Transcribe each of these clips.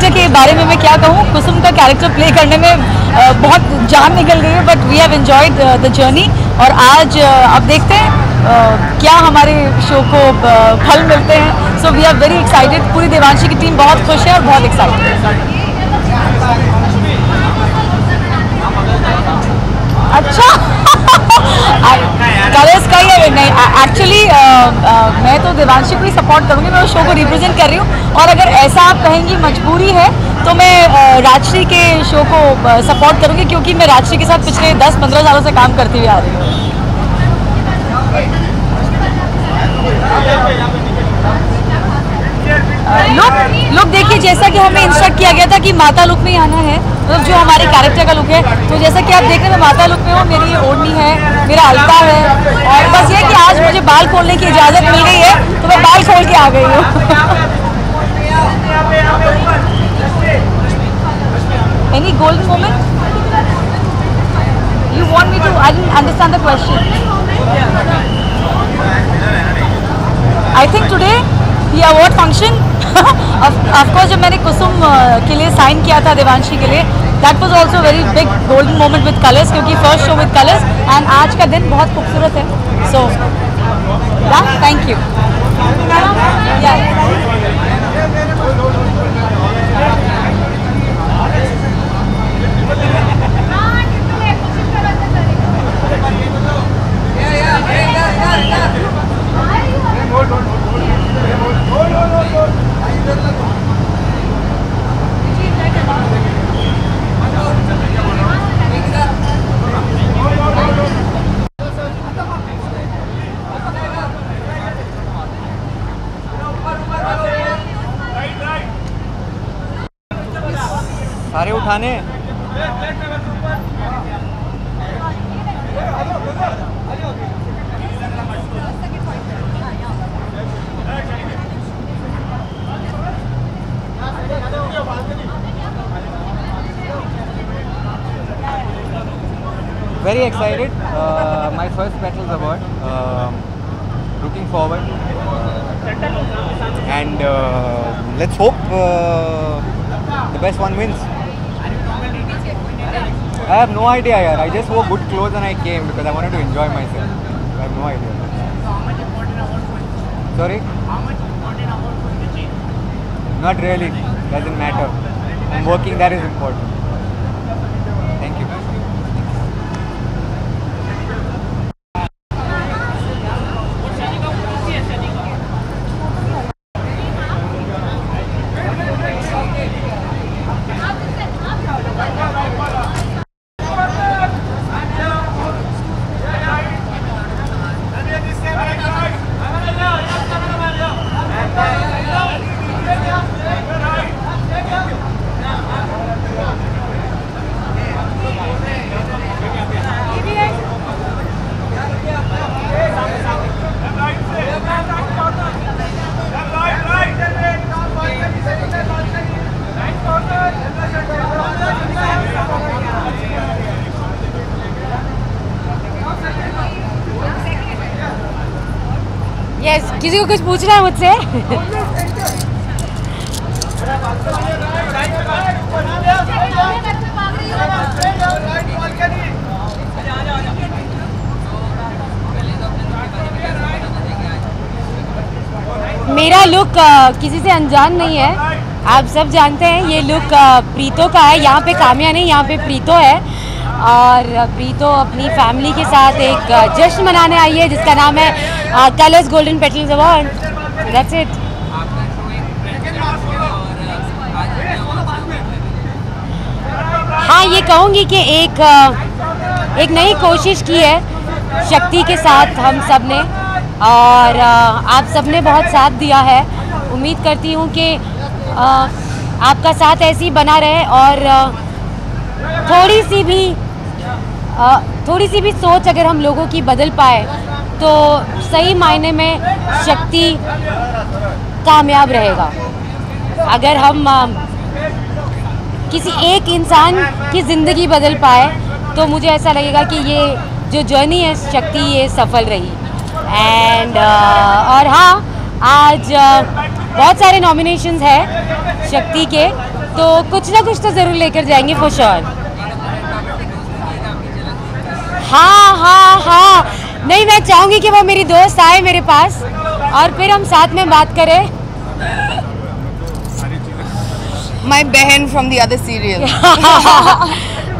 Character के बारे में मैं क्या कहूँ, कुसुम का कैरेक्टर प्ले करने में बहुत जान निकल गई है, but we have enjoyed the journey. और आज अब देखते हैं क्या हमारे शो को फल मिलते हैं। So we are very excited, पूरी देवांशी की टीम बहुत खुश है और बहुत एक्साइटेड है। अच्छा कलर्स का ही नहीं, एक्चुअली मैं तो देवांशी को ही सपोर्ट करूँगी, मैं उस शो को रिप्रेजेंट कर रही हूँ। और अगर ऐसा आप कहेंगी मजबूरी है तो मैं राजश्री के शो को सपोर्ट करूँगी, क्योंकि मैं राजश्री के साथ पिछले 10-15 सालों से काम करती हुई आ रही हूँ। लुक देखिए, जैसा कि हमें इंस्ट्रक्ट किया गया था कि माता लुक में ही आना है, मतलब जो हमारे कैरेक्टर का लुक है। तो जैसा कि आप देख रहे हैं, मैं माता लुक में हूँ, मेरी ये ओढ़नी है, मेरा अलता है, और बस ये कि आज मुझे बाल खोलने की इजाज़त मिल गई है तो मैं बाल खोल के आ गई हूँ। Any golden moment you want me to? I didn't understand the question. I think today the award function, of course जब मैंने कुसुम के लिए साइन किया था देवांशी के लिए, that was also very big golden moment with Colors, क्योंकि first show with Colors and आज का दिन बहुत खूबसूरत है। So thank you. सारे उठाने। Very excited. My first Petals Award. Looking forward. And let's hope the best one wins. I have no idea, yaar. I just wore good clothes and I came because I wanted to enjoy myself. I have no idea. How much important award for you? Sorry? How much important award for the team? Not really. Doesn't matter. I'm working, that is important. Thank you. Yes, किसी को कुछ पूछना है मुझसे? मेरा look किसी से अनजान नहीं है, आप सब जानते हैं। ये लुक प्रीतो का है। यहाँ पे काम्या नहीं, यहाँ पे प्रीतो है। और प्रीतो अपनी फैमिली के साथ एक जश्न मनाने आई है जिसका नाम है colours golden petals award. That's it. हाँ, ये कहूँगी कि एक नई कोशिश की है शक्ति के साथ हम सब ने, और आप सब ने बहुत साथ दिया है। उम्मीद करती हूँ कि आपका साथ ऐसे ही बना रहे, और थोड़ी सी भी सोच अगर हम लोगों की बदल पाए तो सही मायने में शक्ति कामयाब रहेगा। अगर हम किसी एक इंसान की ज़िंदगी बदल पाए तो मुझे ऐसा लगेगा कि ये जो जर्नी है शक्ति, ये सफल रही। एंड और हाँ, आज बहुत सारे नॉमिनेशंस हैं शक्ति के, तो कुछ ना कुछ तो ज़रूर लेकर जाएंगे फॉर श्योर। हाँ, नहीं मैं चाहूँगी कि वो मेरी दोस्त आए मेरे पास और फिर हम साथ में बात करें। My बहन from the other serial.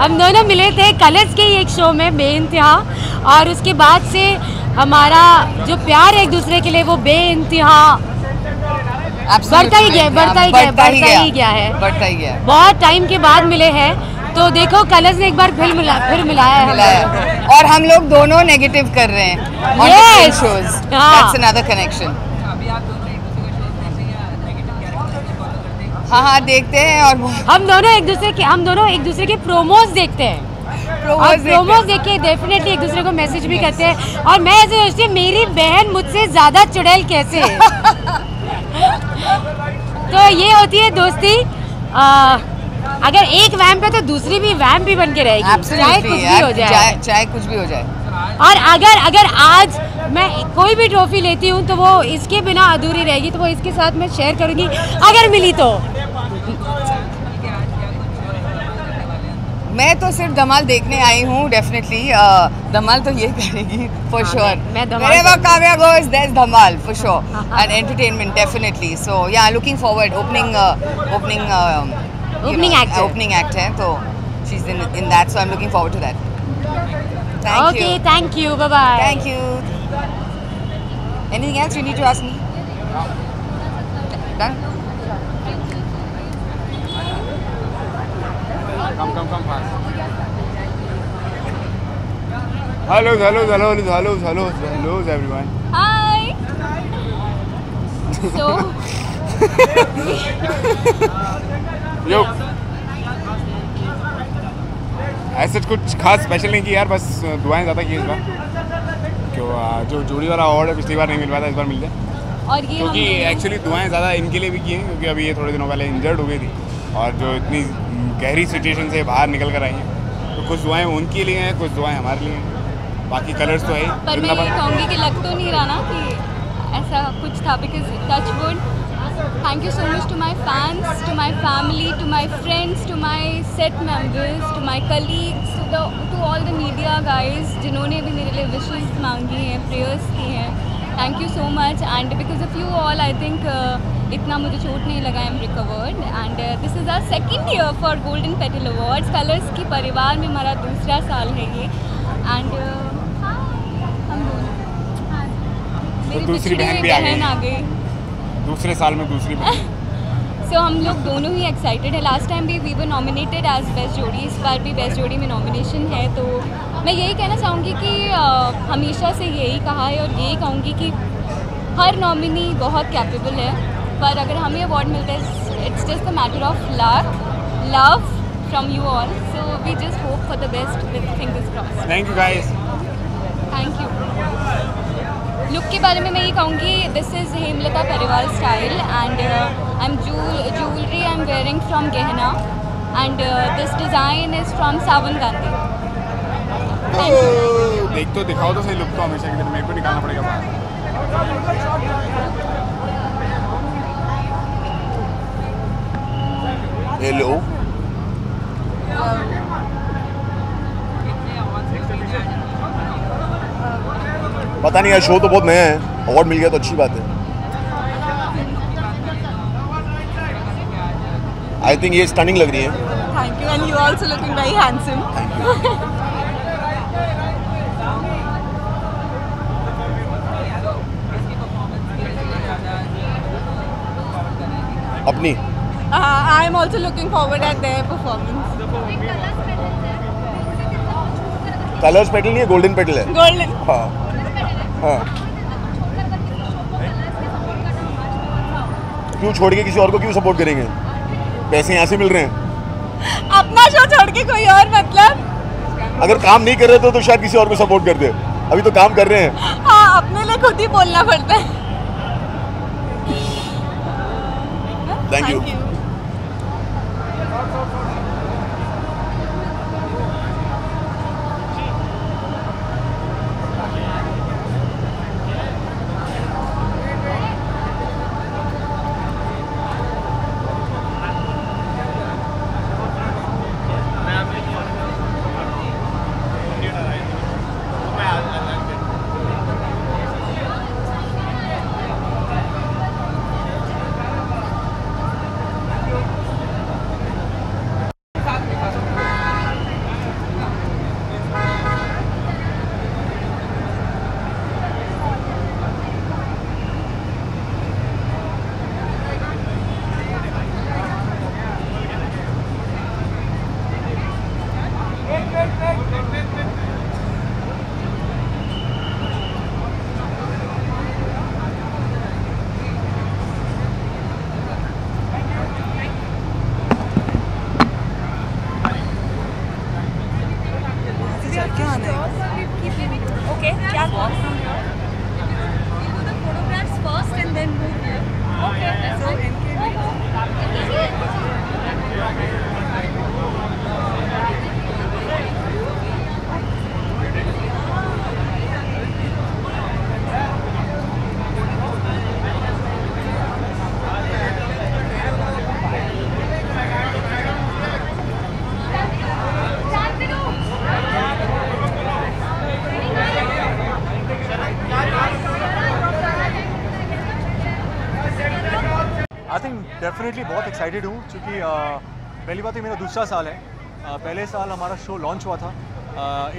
हम दोनों मिले थे कलर्स के एक शो में बेइंतहा, और उसके बाद से हमारा जो प्यार है एक दूसरे के लिए वो बेइंतहा बढ़ता ही गया है। बहुत टाइम के बाद मिले हैं, तो देखो कलर्स ने एक बार फिर मिलाया है। और हम लोग दोनों नेगेटिव कर रहे हैं on the same shows. That's another connection. हाँ देखते हैं। और हम दोनों एक दूसरे के प्रोमोज देखते हैं और प्रोमोज देख के डेफिनेटली एक दूसरे को मैसेज भी करते हैं। और मैं ऐसे सोचती हूँ मेरी बहन मुझसे ज़्यादा चुड़ैल कैसे है। तो ये होती है दोस्ती। अगर एक वैम्प है तो दूसरी भी वैम्प भी बन के रहेगी, चाहे कुछ भी हो जाए, चाहे कुछ भी हो जाए। और अगर आज मैं कोई भी ट्रॉफी लेती हूँ तो वो इसके बिना अधूरी रहेगी, तो वो इसके साथ मैं शेयर करूँगी अगर मिली तो। मैं तो सिर्फ धमाल देखने आई हूँ। डेफिनेटली धमाल तो ये करेगी for sure. Wherever Kavya goes, there's Dhamaal for sure. And entertainment definitely. So yeah, looking forward. Opening act है, तो she's in that, so I'm looking forward to that. Thank you. Bye bye. Thank you. Anything else you need to ask me? Done? Come fast. Hello everyone. Hi. So. Yo. ऐसे कुछ खास special नहीं की यार, बस दुआएं ज़्यादा की इस बार, क्यों जो जोड़ी वाला अवार्ड है पिछली बार नहीं मिल पाया था, इस बार मिल जाए। और ये क्योंकि एक्चुअली दुआएं ज़्यादा इनके लिए भी की हैं, क्योंकि अभी ये थोड़े दिनों पहले इंजर्ड हो गई थी और जो इतनी गहरी सिचुएशन से बाहर निकल कर आई हैं, तो कुछ दुआएं उनके लिए हैं, कुछ दुआएं हमारे लिए हैं। बाकी कलर्स तो है ही। पर मैं ये कहूँगी कि लग तो नहीं रहा ना कि ऐसा कुछ था, because touch wood. Thank you so much to my fans, to my family, to my friends, to my set members, to my colleagues, to all the media guys जिन्होंने भी मेरे लिए wishes मांगी हैं, prayers की हैं। Thank you so much, and because of you all, I think इतना मुझे चोट नहीं लगा, I'm recovered, and this is our second year for Golden Petal Awards. Colors की परिवार में हमारा दूसरा साल है ये, and हम दोनों मेरी दूसरी बहन भी आ गई दूसरे साल में, दूसरी बहन। So हम लोग दोनों ही एक्साइटेड है। लास्ट टाइम भी we were nominated as best जोड़ी, इस बार भी बेस्ट जोड़ी में नॉमिनेशन है। तो मैं यही कहना चाहूँगी कि हमेशा से यही कहा है और यही कहूँगी कि हर नॉमिनी बहुत कैपेबल है, पर अगर हमें अवार्ड मिलता है it's just a matter of love from you all. So we just hope for the best with fingers crossed. Thank you guys. Thank you. Look के बारे में मैं ये कहूँगी, दिस इज़ हेमलता परिवार style, and I am jewelry I am wearing from Gehna, and this design is from Sawan Gandhi. देख तो दिखाओ तो सही लुक, तो हमेशा की तरह मेरे को निकालना पड़ेगा बाहर। हेलो, पता नहीं यार, शो तो बहुत नया है, अवार्ड मिल गया तो अच्छी बात है। आई थिंक ये स्टनिंग लग रही है। Thank you, and you also looking very handsome. Thank you. अपनी I am also looking forward at their performance. Colors petal नहीं है, गोल्डन पेटल है। गोल्डन। हाँ हाँ। क्यों छोड़ के किसी और को क्यों सपोर्ट करेंगे? पैसे यहाँ से मिल रहे हैं। अपना शो छोड़ के कोई और, मतलब अगर काम नहीं कर रहे तो शायद किसी और को सपोर्ट कर दे, अभी तो काम कर रहे हैं। हाँ, अपने लिए खुद ही बोलना पड़ता है। Thank you. Can walk from here? We'll do the photographs first and then move here. Okay. So I think definitely बहुत एक्साइटेड हूँ क्योंकि पहली बात तो मेरा दूसरा साल है। पहले साल हमारा शो लॉन्च हुआ था।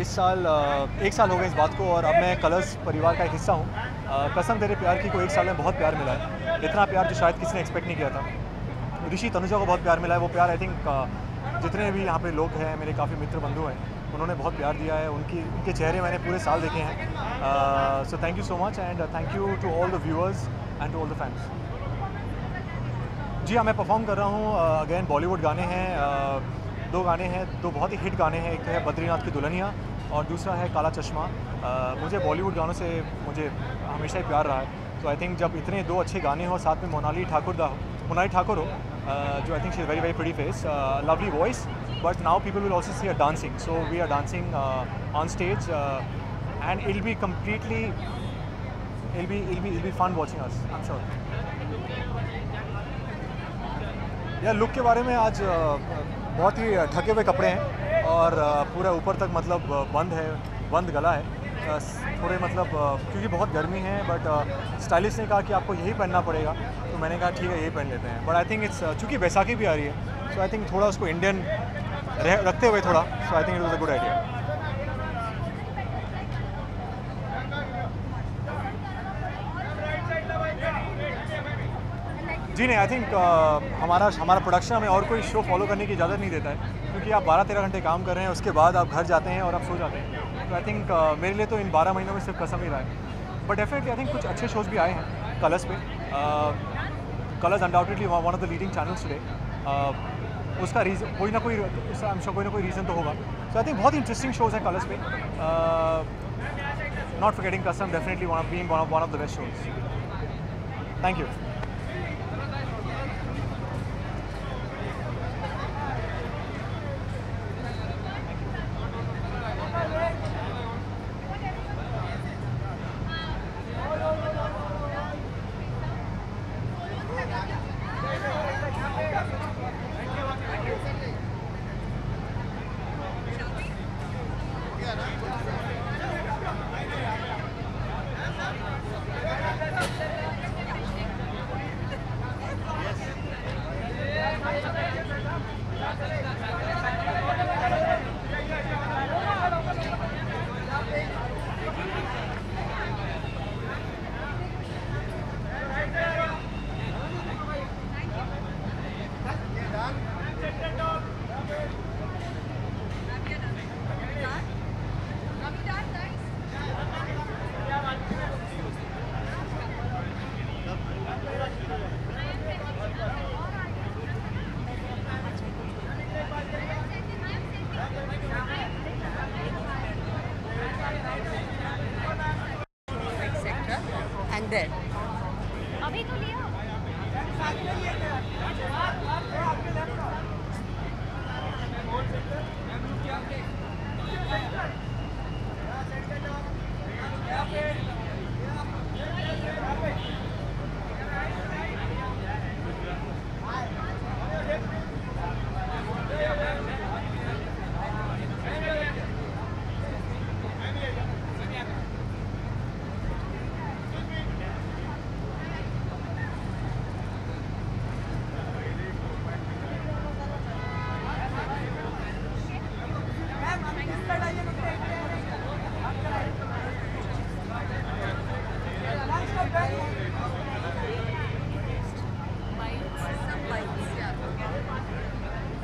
इस साल 1 साल हो गया इस बात को और अब मैं कलर्स परिवार का एक हिस्सा हूँ। कसम तेरे प्यार की को 1 साल में बहुत प्यार मिला है, इतना प्यार जो शायद किसी ने एक्सपेक्ट नहीं किया था। ऋषि तनुजा को बहुत प्यार मिला है, वो प्यार आई थिंक जितने भी यहाँ पे लोग हैं, मेरे काफ़ी मित्र बंधु हैं, उन्होंने बहुत प्यार दिया है। उनके चेहरे मैंने पूरे साल देखे हैं। So thank you so much and thank you to all the viewers and to all the fans. जी हाँ, मैं परफॉर्म कर रहा हूँ अगेन बॉलीवुड गाने हैं। 2 गाने हैं, 2 बहुत ही हिट गाने हैं। एक तो है बद्रीनाथ की दुल्हनिया और दूसरा है काला चश्मा। मुझे बॉलीवुड गानों से मुझे हमेशा ही प्यार रहा है। तो आई थिंक जब इतने 2 अच्छे गाने हो, साथ में मोनाली ठाकुर हो, जो I think she is very very pretty face, lovely voice, but now people will also see are dancing, so we are dancing on stage and it be completely it'll be fun watching us, I am sure. यार look के बारे में आज बहुत ही ढके हुए कपड़े हैं और पूरा ऊपर तक मतलब बंद गला है। थोड़े मतलब क्योंकि बहुत गर्मी है, बट स्टाइलिस्ट ने कहा कि आपको यही पहनना पड़ेगा, तो मैंने कहा ठीक है यही पहन लेते हैं। बट आई थिंक इट्स चूँकि बैसाखी भी आ रही है, सो आई थिंक थोड़ा उसको इंडियन रखते हुए थोड़ा, so I think it was a good idea. जी नहीं, आई थिंक हमारा प्रोडक्शन हमें और कोई शो फॉलो करने की इजाज़त नहीं देता है, क्योंकि आप 12-13 घंटे काम कर रहे हैं, उसके बाद आप घर जाते हैं और आप सो जाते हैं। तो आई थिंक मेरे लिए तो इन 12 महीनों में सिर्फ कसम ही रहा है। बट डेफिनेटली आई थिंक कुछ अच्छे शोज़ भी आए हैं कलर्स पे। Colours undoubtedly one of the leading channels today. उसका रीज़न कोई ना कोई रीज़न तो होगा। सो आई थिंक बहुत इंटरेस्टिंग शोज़ हैं कलर्स पे। नॉट फॉरगेटिंग कसम, definitely one of the best shows. Thank you. and there. अभी तो लिया।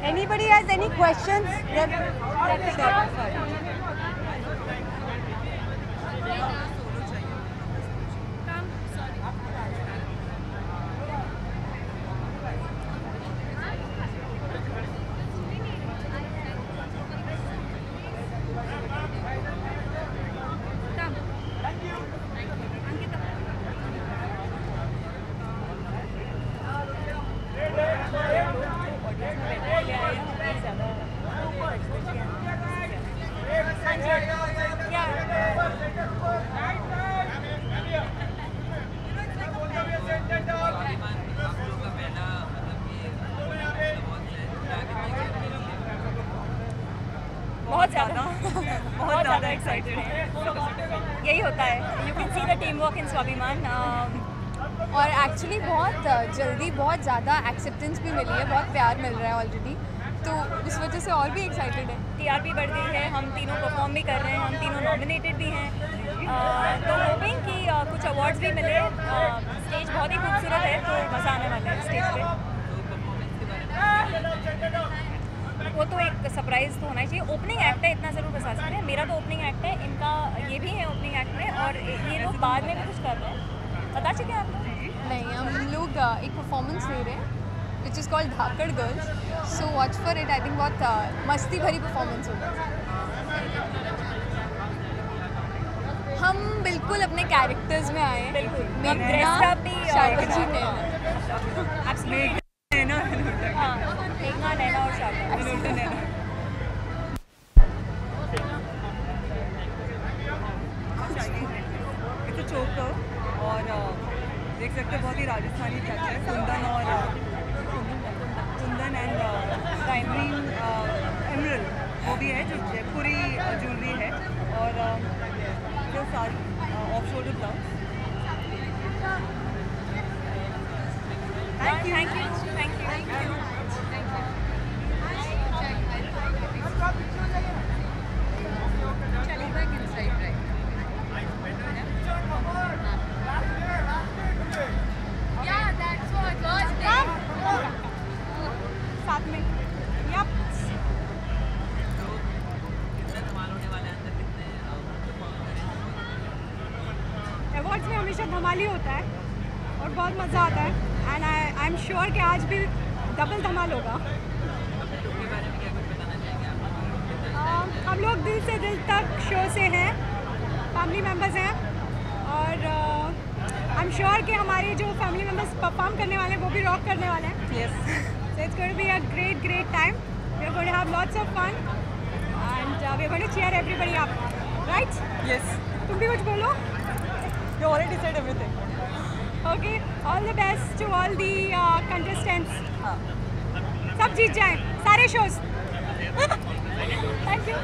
Anybody has any questions? Excited हैं। यही होता है, you can see the team work in स्वाभिमान। और एक्चुअली बहुत जल्दी बहुत ज़्यादा एक्सेप्टेंस भी मिली है, बहुत प्यार मिल रहा है ऑलरेडी, तो उस वजह से और भी एक्साइटेड है। टीआरपी बढ़ गई है, हम तीनों परफॉर्म भी कर रहे हैं, हम तीनों नॉमिनेटेड भी हैं, तो होपिंग कि कुछ अवार्ड्स भी मिले। स्टेज बहुत ही खूबसूरत है, तो मज़ा आने वाला है स्टेज पे। वो तो एक सरप्राइज़ तो होना ही चाहिए। ओपनिंग एक्ट है, इतना ज़रूर बता सकते हैं। मेरा तो ओपनिंग एक्ट है, इनका ये भी है ओपनिंग एक्ट में, और ये लोग बाद में भी कुछ कर रहे हैं। बता चुके हैं आप लोग? नहीं, हम लोग एक परफॉर्मेंस ले रहे हैं which is called Dhakad girls, so watch for it. I think बहुत मस्ती भरी परफॉर्मेंस होगा। हम बिल्कुल अपने कैरेक्टर्स में आए हैं। बिल्कुल, मेघना, शारदा जी ने मेघना, नैना और शारदा। इट्स चोकर और देख सकते हैं बहुत ही राजस्थानी टच है। कुंदन एंड डायमंड एमरल्ड वो भी है, जो जयपुरी ज्वेलरी है, और जो सारी off shoulder blouse. Thank you. साथ में अवार्ड्स में हमेशा धमाल ही होता है और बहुत मज़ा आता है, एंड आई एम श्योर कि आज भी डबल धमाल होगा। हम लोग दिल से दिल तक शो से हैं, फैमिली मेम्बर्स हैं, और आई एम श्योर कि हमारे जो फैमिली मेम्बर्स परफॉर्म करने वाले हैं वो भी रॉक करने वाले हैं। Yes, So it's going to be a great time. We are going to have lots of fun, and we are going to cheer everybody up, right? Yes, तुम भी कुछ बोलो? You already said everything. Okay, all the best to all the contestants. हाँ, सब जीत जाएं, सारे shows. Thank you.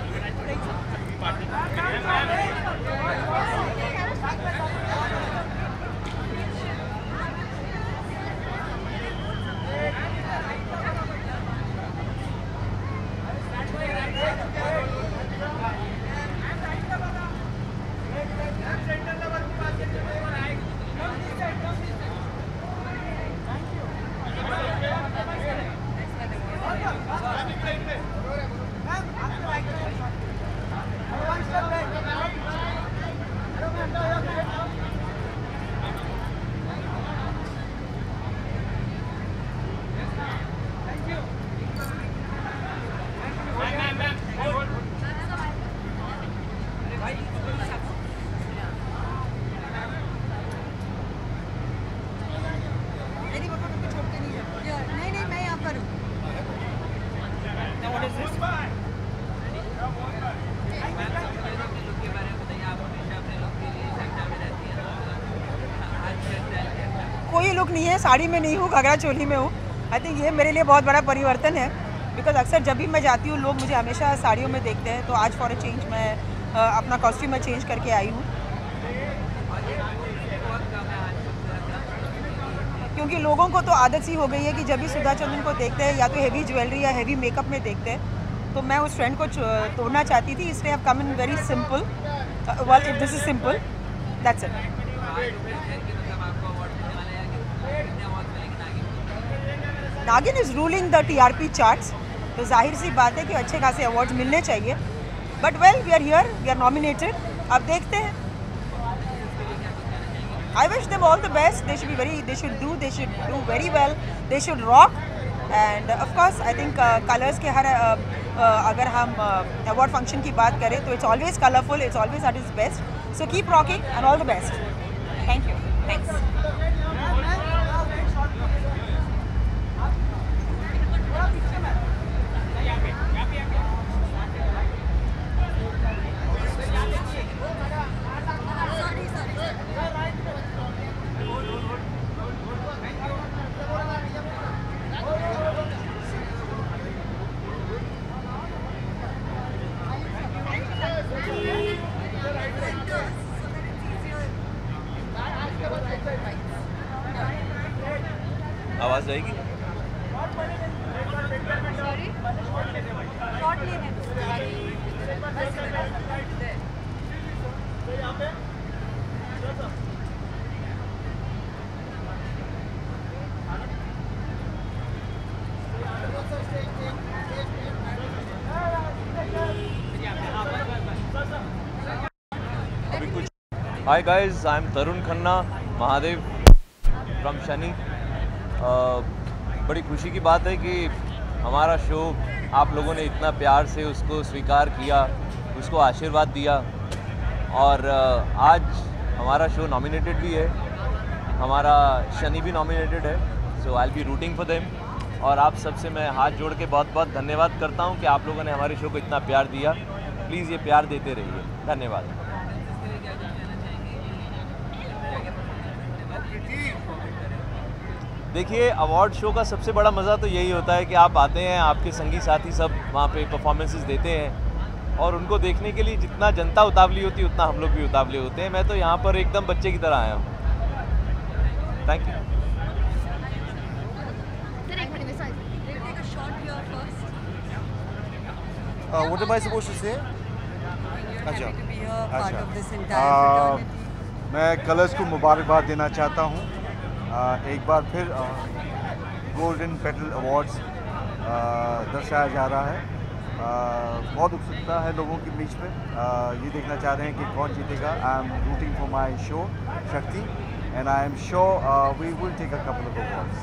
नहीं, मैं यहाँ पर हूँ। Now what is this? कोई लुक नहीं है, साड़ी में नहीं हूँ, घाघरा चोली में हूँ। आई थिंक ये मेरे लिए बहुत बड़ा परिवर्तन है, बिकॉज अक्सर जब भी मैं जाती हूँ लोग मुझे हमेशा साड़ियों में देखते हैं, तो आज फॉर अ चेंज मैं अपना कॉस्ट्यूम में चेंज करके आई हूँ, क्योंकि लोगों को तो आदत सी हो गई है कि जब भी सुधा चंदन को देखते हैं या तो हेवी ज्वेलरी या हेवी मेकअप में देखते हैं, तो मैं उस ट्रेंड को तोड़ना चाहती थी, इसलिए I come in very simple. Well, if this is simple, that's it. Naagin is ruling the TRP charts, तो जाहिर सी बात है कि अच्छे खासे अवार्ड्स मिलने चाहिए, but well, we are here, we are nominated, अब देखते हैं। I wish them all the best. They should do very well. They should rock. And of course, I think colors के हर अगर हम award function की बात करें तो it's always colorful. It's always at its best. So keep rocking and all the best. Thank you. Thanks. पास जाएगी। Hi guys, I'm Tarun Khanna, Mahadev from Shani. बड़ी खुशी की बात है कि हमारा शो आप लोगों ने इतना प्यार से उसको स्वीकार किया, उसको आशीर्वाद दिया और आज हमारा शो नॉमिनेटेड भी है, हमारा शनि भी नॉमिनेटेड है। So I will be rooting for them और आप सबसे मैं हाथ जोड़ के बहुत बहुत धन्यवाद करता हूँ कि आप लोगों ने हमारे शो को इतना प्यार दिया। प्लीज़ ये प्यार देते रहिए। धन्यवाद। देखिए, अवार्ड शो का सबसे बड़ा मज़ा तो यही होता है कि आप आते हैं, आपके संगी साथी सब वहाँ पे परफॉर्मेंसेस देते हैं और उनको देखने के लिए जितना जनता उतावली होती है उतना हम लोग भी उतावले होते हैं। मैं तो यहाँ पर एकदम बच्चे की तरह आया हूँ। Thank you. What am I supposed to say? मैं कलर्स को मुबारकबाद देना चाहता हूँ। एक बार फिर गोल्डन पेटल अवार्ड्स दर्शाया जा रहा है। बहुत उत्सुकता है लोगों के बीच में, ये देखना चाह रहे हैं कि कौन जीतेगा। I am rooting for my show Shakti and I am sure we will take a couple of awards.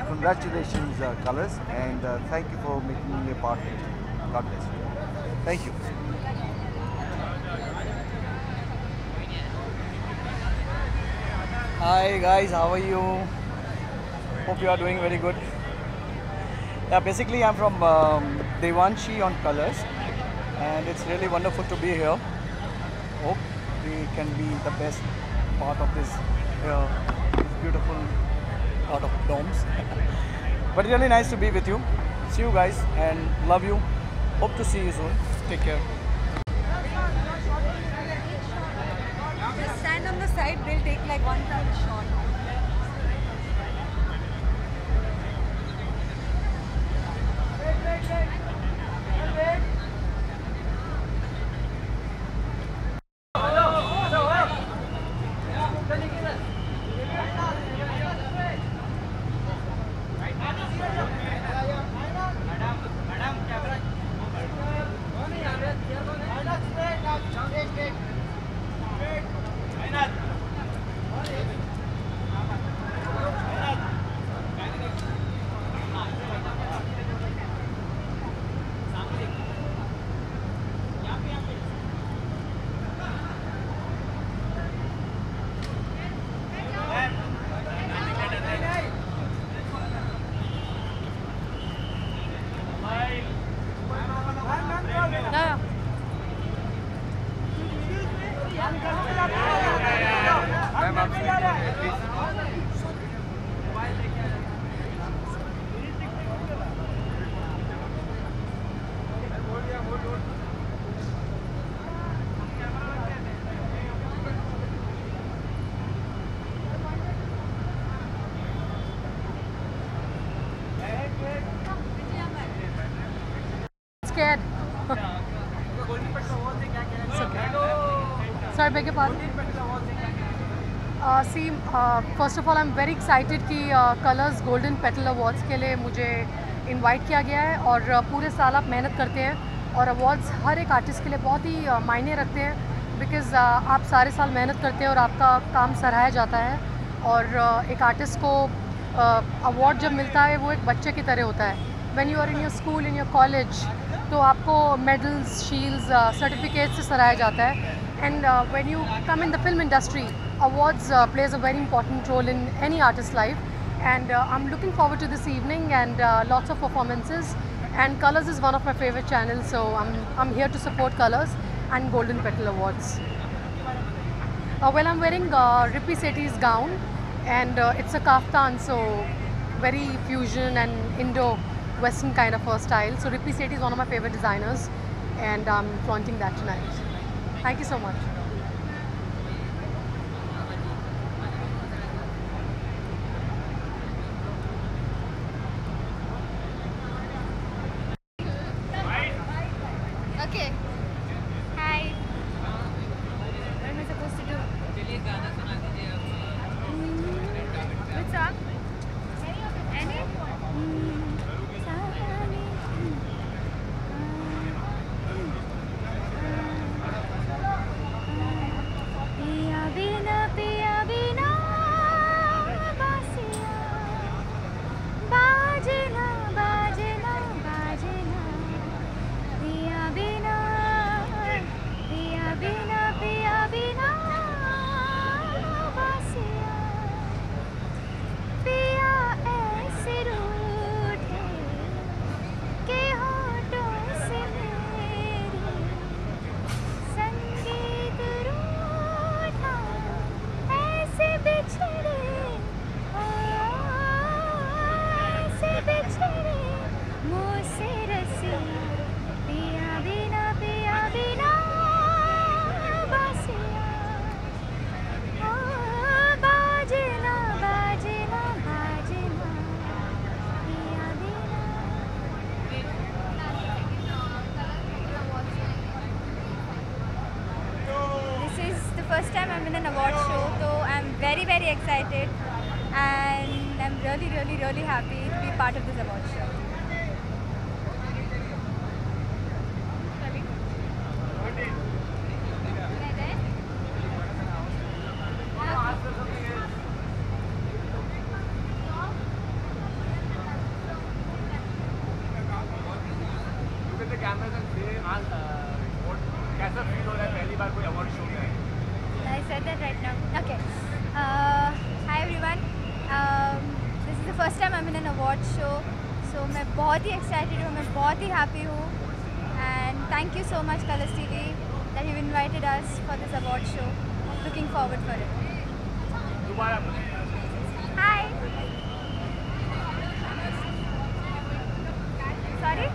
Congratulations colors and thank you for making me a part of it. God bless you. Thank you. Hi guys, how are you? Hope you are doing very good. Yeah, basically I'm from Devanshi on Colors and it's really wonderful to be here. Hope we can be the best part of this beautiful part of Domes. But really nice to be with you. See you guys and love you. Hope to see you soon. Take care. Just stand on the side, they'll take like one shot. Scared. Sorry, beg your pardon. First of all, I'm very excited कि Colors Golden Petal Awards के लिए मुझे invite किया गया है और पूरे साल आप मेहनत करते हैं और अवार्ड्स हर एक आर्टिस्ट के लिए बहुत ही मायने रखते हैं बिकॉज़ आप सारे साल मेहनत करते हैं और आपका काम सराहा जाता है और एक आर्टिस्ट को अवार्ड जब मिलता है वो एक बच्चे की तरह होता है। When you are in your school, in your college, तो आपको मेडल्स, शील्ड्स, सर्टिफिकेट से सराहा जाता है and when you come in the film industry, awards plays a very important role in any artist's life and I'm looking forward to this evening and lots of performances and Colors is one of my favorite channels, so I'm here to support Colors and Golden Petal Awards. Well, I'm wearing Rippy Sethi's gown and it's a kaftan, so very fusion and Indo-Western kind of a style. So Rippy Sethi is one of my favorite designers and I'm flaunting that tonight. Thank you so much. first time I'm in an award show, so I'm very excited, and I'm really happy to be part of this award show. कैसा feel हो रहा है पहली बार कोई award show में आए? I said that right now. Okay. Hi everyone. This is the first time I'm in an award show. So मैं बहुत ही excited हूँ, मैं बहुत ही happy हूँ. And thank you so much Colors TV that you've invited us for this award show. Looking forward for it. Hi. Sorry?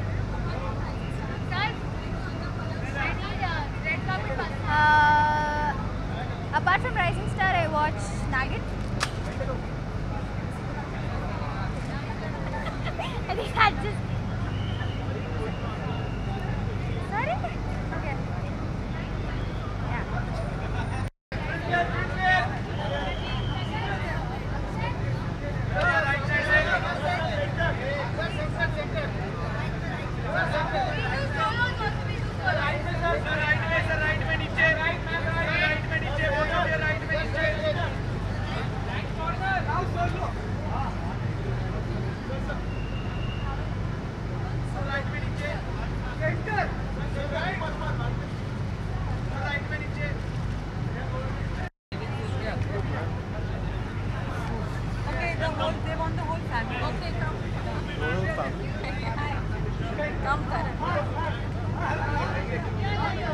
Apart from Rising Star, I watch Nagin. I think that's just... Sorry? Okay.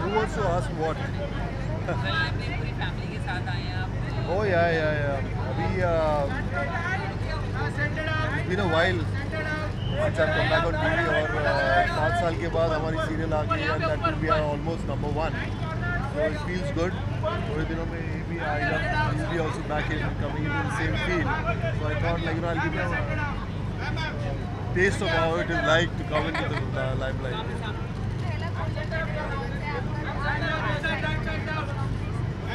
Who wants to ask what? Oh yeah. अभी it's been a while since I've come back on TV और 5 साल के बाद हमारी serial आ गई and that will be almost #1. So it feels good. थोड़े दिनों में भी आएगा. We'll be also back in coming in the same field. So I thought like I'll give you a taste of how it is like to come into the limelight.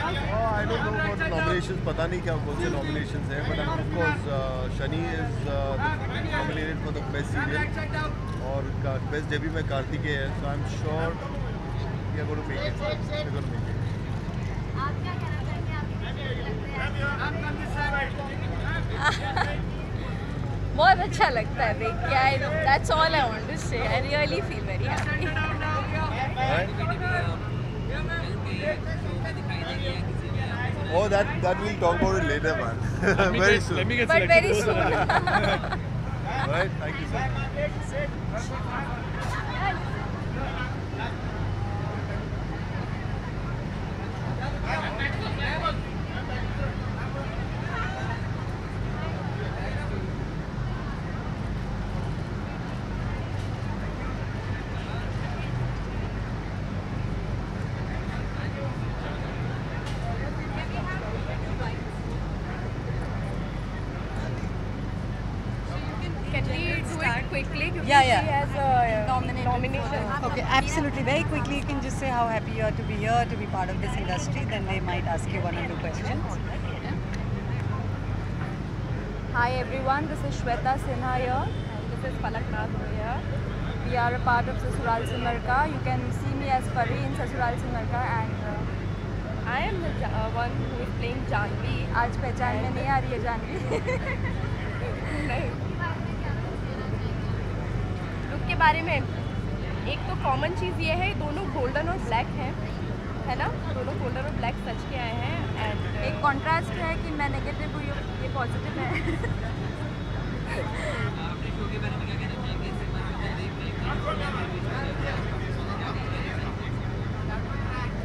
Oh, I don't know about the nominations. पता नहीं क्या कौन से nominations हैं, but of course Shani is nominated for the best serial और best debut में कार्तिकेय है. So I'm sure we are going to make it. We're going to make it. बहुत अच्छा लगता है देख के. That's all I want to say. I really feel very happy. Oh, that we'll talk about it later, man. Very soon. Let me get selected. But very soon. Right, thank you so much. Quickly, yeah. She has a nomination. Okay, absolutely. Very quickly, you can just say how happy you are to be here, to be part of this industry. Then they might ask you 1 or 2 questions. Hi everyone, this is Shweta Sinha here, and this is Palak Nath here. We are a part of Sasural Simarka. You can see me as Pari in Sasural Simarka, and I am the one who is playing Janvi. आज पहचान में नहीं आ रही है जानवी. नहीं. के बारे में एक तो कॉमन चीज़ ये है, दोनों गोल्डन और ब्लैक हैं, है ना? दोनों गोल्डन और ब्लैक सच के आए हैं. एंड एक कॉन्ट्रास्ट है कि मैं नेगेटिव हूँ, ये पॉजिटिव है.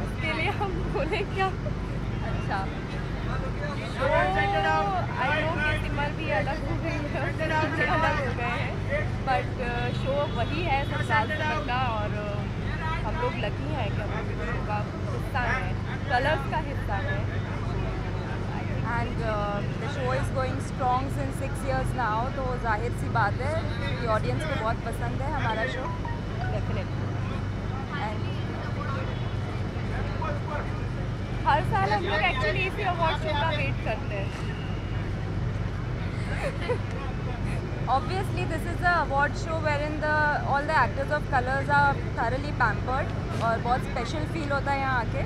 इसके लिए हम बोले क्या? अच्छा, आई नो कि सिमर भी अलग हो गई है, अलग हो गए हैं, बट शो वही है ससुराल सिमरका, और हम लोग लकी हैं कि हम लोग शो का हिस्सा हैं, कलर्स का हिस्सा है. And the show is going strong since 6 years now, तो जाहिर सी बात है कि ऑडियंस को बहुत पसंद है हमारा शो. डेफिनेटली. हर साल हम लोग एक्चुअली इसी अवार्ड शो का वेट करते हैं। Obviously, this is the award show wherein all the actors of colors are thoroughly pampered और बहुत special feel होता है यहाँ आके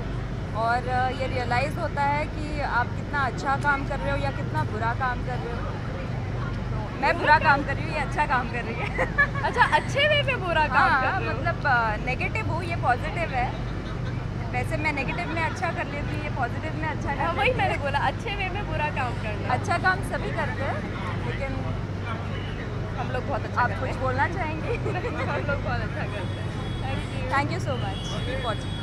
और ये realize होता है कि आप कितना अच्छा काम कर रहे हो या कितना बुरा काम कर रहे हो। तो मैं बुरा काम कर रही हूँ, ये अच्छा काम कर रही है। अच्छा, अच्छे वे में बुरा काम कर रहे हो? मतलब नेगेटिव हूँ, ये पॉजिटिव है। वैसे मैं नेगेटिव में अच्छा कर लेती हूँ, ये पॉजिटिव में अच्छा कर। वही मैंने बोला, अच्छे वे में बुरा काम करना। अच्छा काम सभी करते हैं, लेकिन हम लोग बहुत अच्छा आप कुछ बोलना चाहेंगे? हम लोग बहुत अच्छा करते हैं। Thank you so much for watching.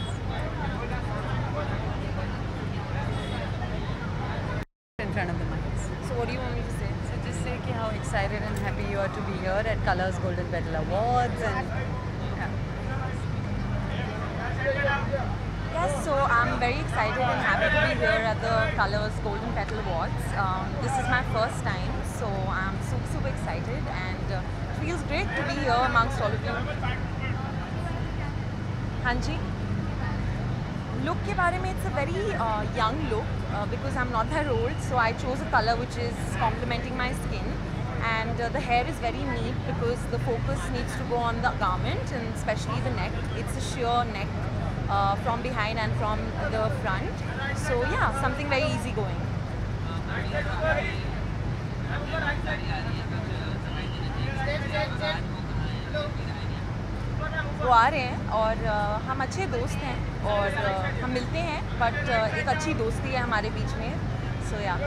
In front of the mics. So what do you want me to say? So just say how excited and happy you are to be here at Colors Golden Petal Awards and Yes, so I'm very excited and happy to be here at the Colors Golden Petal Awards. This is my first time, so I'm super excited and it feels great to be here amongst all of you. हाँ जी, look के बारे में it's a very young look because I'm not that old, so I chose a color which is complementing my skin, and the hair is very neat because the focus needs to go on the garment and especially the neck. It's a sheer neck from behind and from the front, so yeah, something very easy going. वो आ रहे हैं और हम अच्छे दोस्त हैं और हम मिलते हैं, बट एक अच्छी दोस्ती है हमारे बीच में, सो या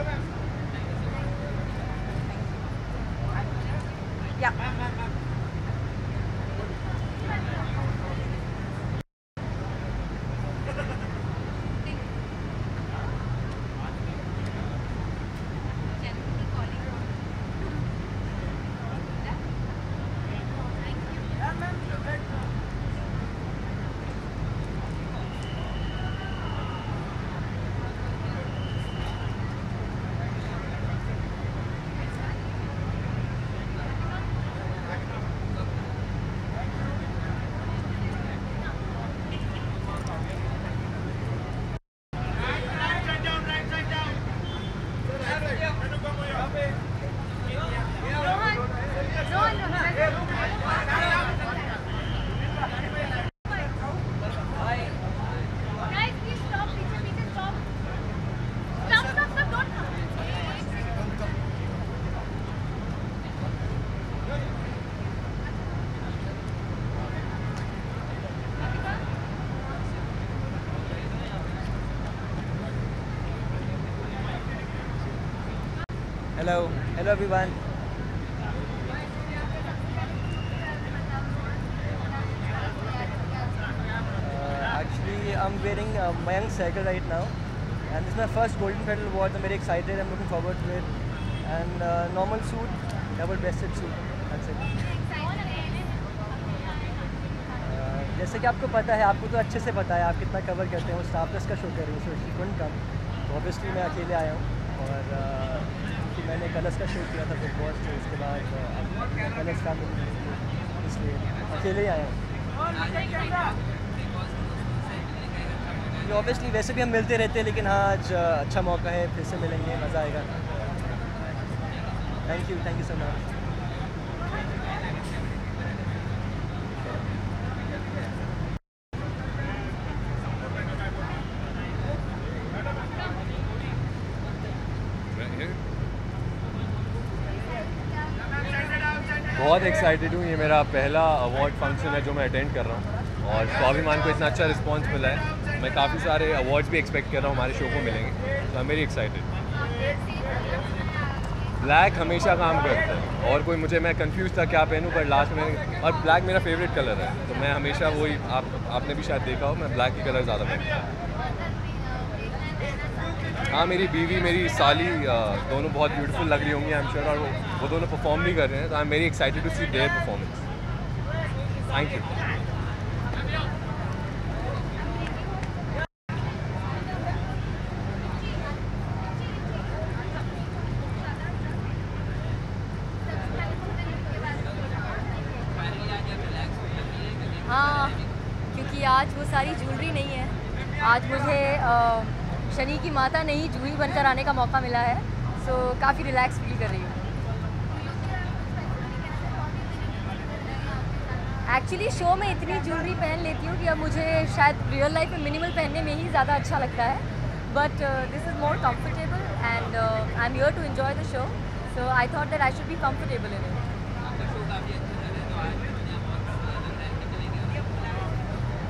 Hello everyone. Actually, I'm wearing Mayank's circle right now, and this is my first Golden Petal Awards. I'm very excited. I'm looking forward to it. And normal suit, double-breasted suit. That's it. जैसे कि आपको पता है, आपको तो अच्छे से पता है आप कितना कवर करते हैं, वो स्टार प्लस का शो कर रही हूँ, सो शी कुडंट कम, तो ऑब्वियसली मैं अकेले आया हूँ और कि मैंने कलर्स का शो किया था बिग बॉस में, उसके बाद कलर्स फैमिली, इसलिए अकेले ही आया हूँ। ऑब्वियसली वैसे भी हम मिलते रहते हैं, लेकिन हाँ आज अच्छा मौका है, फिर से मिलेंगे, मज़ा आएगा। Thank you so much. बहुत एक्साइटेड हूँ, ये मेरा पहला अवार्ड फंक्शन है जो मैं अटेंड कर रहा हूँ और स्वाभिमान को इतना अच्छा रिस्पांस मिला है। मैं काफ़ी सारे अवार्ड्स भी एक्सपेक्ट कर रहा हूँ हमारे शो को मिलेंगे, तो I am very excited. Black हमेशा काम करता है और कोई मैं कंफ्यूज था क्या पहनूँ, पर लास्ट में और ब्लैक मेरा फेवरेट कलर है, तो मैं हमेशा वही आपने भी शायद देखा हो, मैं ब्लैक ही कलर ज़्यादा पहनता हूँ। हाँ, मेरी बीवी मेरी साली दोनों बहुत ब्यूटीफुल लग रही होंगी आई एम श्योर, और वो दोनों परफॉर्म भी कर रहे हैं, तो I am very excited to see their performance. Thank you. हाँ, क्योंकि आज वो सारी ज्वेलरी नहीं है, आज मुझे शनि की माता नहीं जूही बनकर आने का मौका मिला है, सो काफ़ी रिलैक्स फील कर रही हूँ। एक्चुअली शो में इतनी ज्वेलरी पहन लेती हूँ कि अब मुझे शायद रियल लाइफ में मिनिमल पहनने में ही ज़्यादा अच्छा लगता है, but this is more comfortable and I am here to enjoy the show, so I thought that I should be comfortable in it.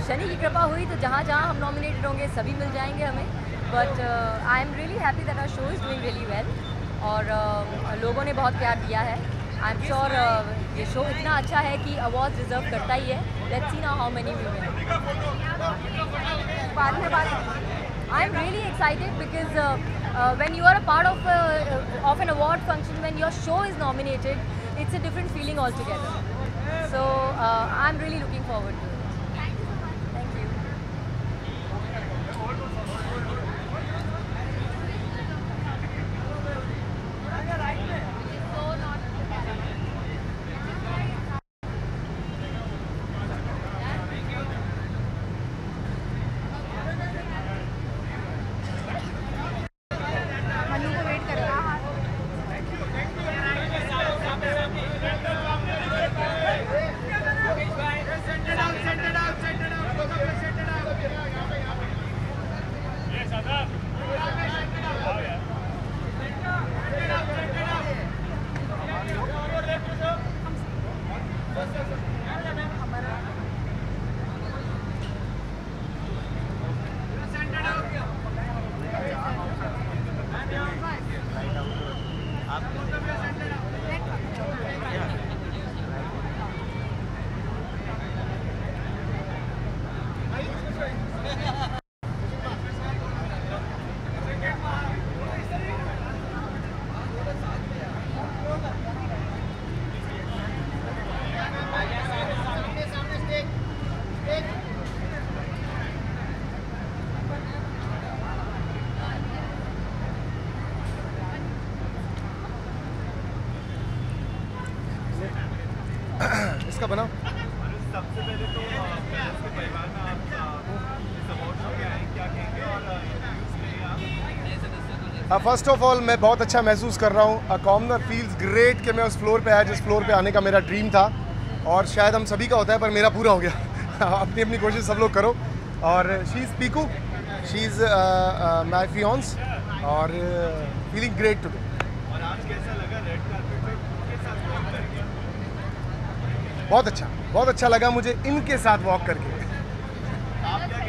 Shani की कृपा हुई तो जहाँ जहाँ हम नॉमिनेटेड होंगे सभी मिल जाएंगे हमें, but I am really happy that our show is doing really well और लोगों ने बहुत प्यार दिया है। आई एम श्योर ये शो इतना अच्छा है कि अवार्ड डिजर्व करता ही है। Let's see now how many we win. बाद में I am really excited because when you are a part of an award function, when your show is nominated, it's a different feeling all together, so I am really looking forward to it. इसका बना। सबसे पहले तो इसके परिवार में आप इस अवार्ड शो के आए, क्या कहेंगे और फर्स्ट ऑफ ऑल मैं बहुत अच्छा महसूस कर रहा हूँ। कॉमनर फील्स ग्रेट कि मैं उस फ्लोर पे आया जिस फ्लोर पे आने का मेरा ड्रीम था, और शायद हम सभी का होता है पर मेरा पूरा हो गया। अपनी अपनी कोशिश सब लोग करो। और she is Piku, she is my faience और फीलिंग ग्रेट टुडे। और आज कैसा लगा रेड कार्पेट पे उनके साथ वॉक करके? बहुत अच्छा लगा मुझे इनके साथ वॉक करके। आप क्या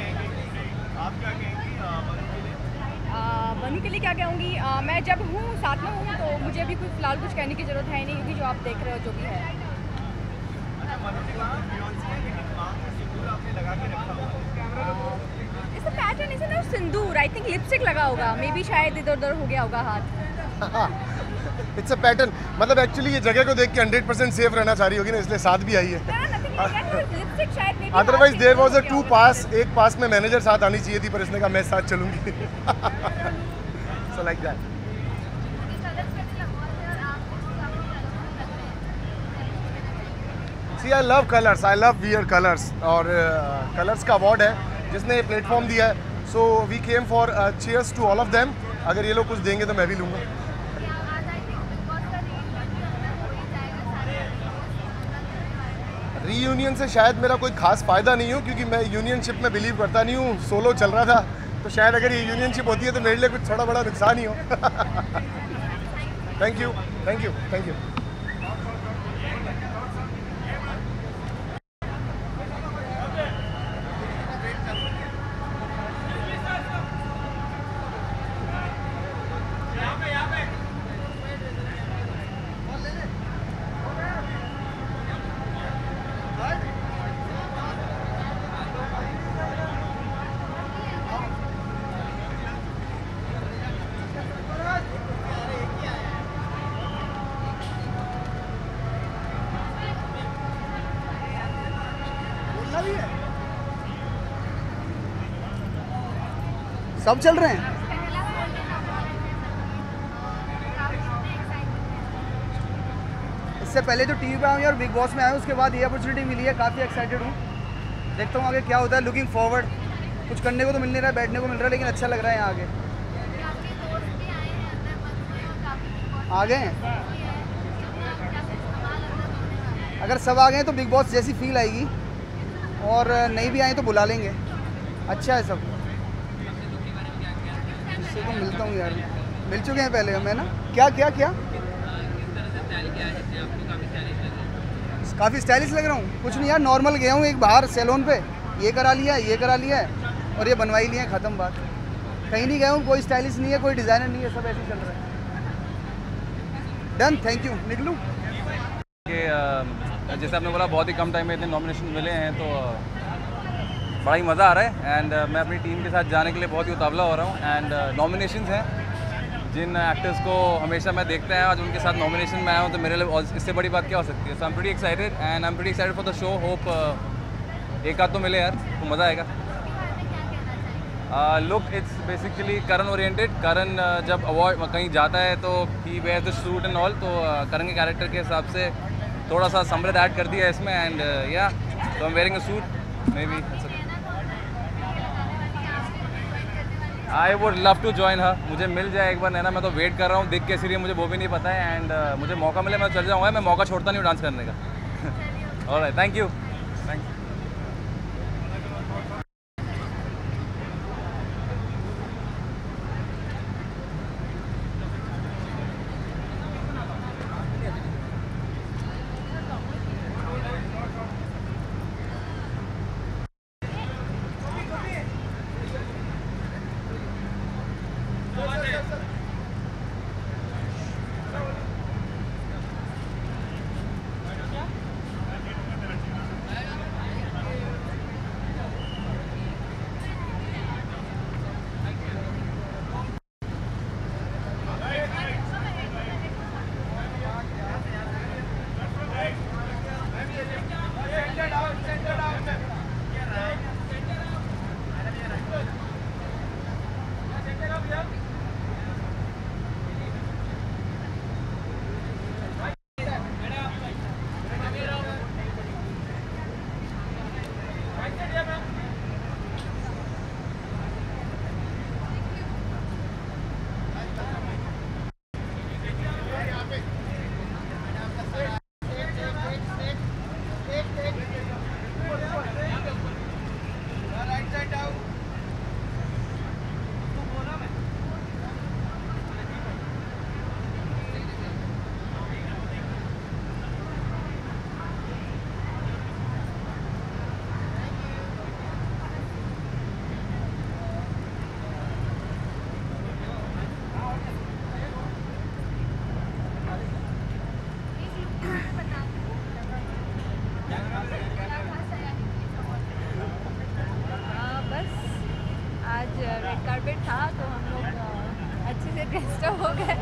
कहेंगे बनी के लिए क्या कहूँगी? मैं जब हूँ साथ में हूँ तो मुझे अभी कुछ फिलहाल कुछ कहने की ज़रूरत है नहीं, क्योंकि जो आप देख रहे हो जो भी है। इस पैटर्न इसे ना सिंदूर, आई थिंक लिपस्टिक लगा होगा, मे बी शायद इधर उधर हो गया होगा हाथ। इट्स अ पैटर्न, मतलब एक्चुअली ये जगह को देख के 100% सेफ रहना चाह रही होगी ना, इसलिए साथ भी आई है। अदरवाइज देयर वाज अ 2 पास, एक पास में मैनेजर साथ आनी चाहिए थी, पर इसने कहा मैं साथ चलूंगी। So like that. See I love Colors, I love wear Colors, और कलर्स का अवार्ड है जिसने ये प्लेटफॉर्म दिया है, so we came for cheers to all of them. अगर ये लोग कुछ देंगे तो मैं भी लूँगा। रीयूनियन से शायद मेरा कोई खास फ़ायदा नहीं हो, क्योंकि मैं यूनियनशिप में बिलीव करता नहीं हूँ। सोलो चल रहा था, तो शायद अगर ये यूनियनशिप होती है तो मेरे लिए कुछ थोड़ा बड़ा नुकसान ही हो। Thank you, thank you, thank you. सब चल रहे हैं। इससे पहले जो टीवी पे आऊँ और बिग बॉस में आया, उसके बाद ये अपॉर्चुनिटी मिली है, काफ़ी एक्साइटेड हूँ। देखता हूँ आगे क्या होता है। लुकिंग फॉरवर्ड कुछ करने को तो मिल नहीं रहा है, बैठने को मिल रहा है, लेकिन अच्छा लग रहा है यहाँ आके। आ गए हैं, अगर सब आ गए तो बिग बॉस जैसी फील आएगी, और नहीं भी आए तो बुला लेंगे। अच्छा है सब। इससे तो मिलता हूँ यार, मिल चुके हैं पहले मैं ना। क्या क्या क्या काफ़ी स्टाइलिश लग रहा हूँ। कुछ नहीं यार, नॉर्मल गया हूँ एक बाहर सैलून पे, ये करा लिया है और ये बनवाई लिया है, ख़त्म बात। कहीं नहीं गया हूँ, कोई स्टाइलिश नहीं है, कोई डिज़ाइनर नहीं है, सब ऐसे ही चल रहा है। Done, thank you. निकलूँ कि जैसे आपने बोला बहुत ही कम टाइम में इतने नॉमिनेशन मिले हैं, तो बड़ा ही मज़ा आ रहा है। एंड मैं अपनी टीम के साथ जाने के लिए बहुत ही उतावला हो रहा हूँ। एंड नॉमिनेशंस हैं जिन एक्टर्स को हमेशा मैं देखता है, आज उनके साथ नॉमिनेशन में आया हूँ, तो मेरे लिए इससे बड़ी बात क्या हो सकती है। So I am pretty excited and I am pretty excited for the show. Hope एक आध तो मिले यार, तो मज़ा आएगा। Look it's basically Karan oriented. Karan जब अवार्ड कहीं जाता है तो he wear the suit and all, तो करण के कैरेक्टर के हिसाब से थोड़ा सा समृद्ध ऐड कर दिया है इसमें। एंड या तो I am wearing a suit maybe. I would love to join her. मुझे मिल जाए एक बार नैना, मैं तो वेट कर रहा हूँ, दिख कैसी रही है मुझे वो भी नहीं पता है। एंड मुझे मौका मिले मैं चल जाऊँगा, मैं मौका छोड़ता नहीं हूँ डांस करने का। Alright, thank you. Thank you. Disturb हो गए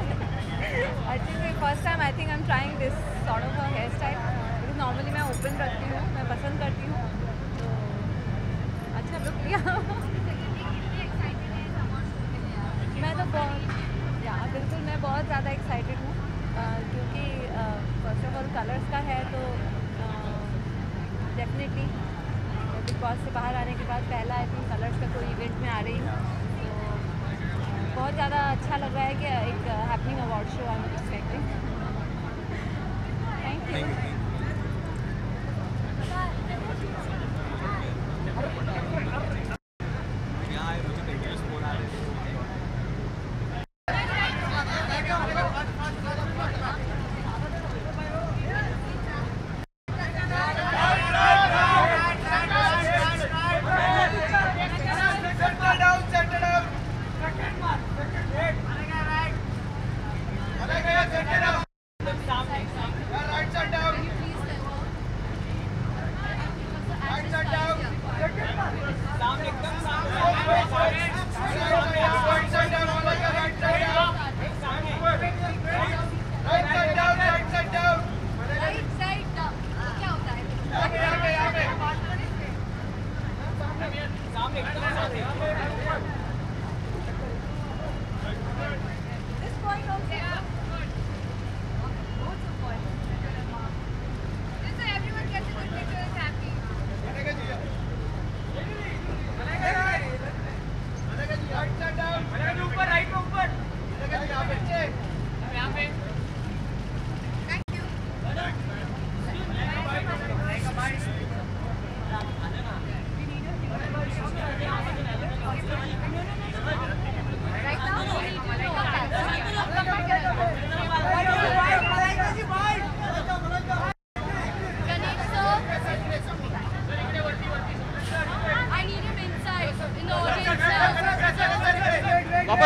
अच्छे से। First time I think I am trying this sort of a hairstyle, because normally मैं ओपन रखती हूँ, मैं पसंद करती हूँ, तो अच्छा लुक लिया। मैं तो बहुत बिल्कुल मैं बहुत ज़्यादा एक्साइटेड हूँ, क्योंकि फर्स्ट ऑफ ऑल कलर्स का है, तो डेफिनेटली बिग बॉस से बाहर आने के बाद पहला आई थिंक कलर्स का कोई इवेंट में आ रही हूँ, बहुत ज़्यादा अच्छा लग रहा है कि एक happening award show I am expecting. Thank you.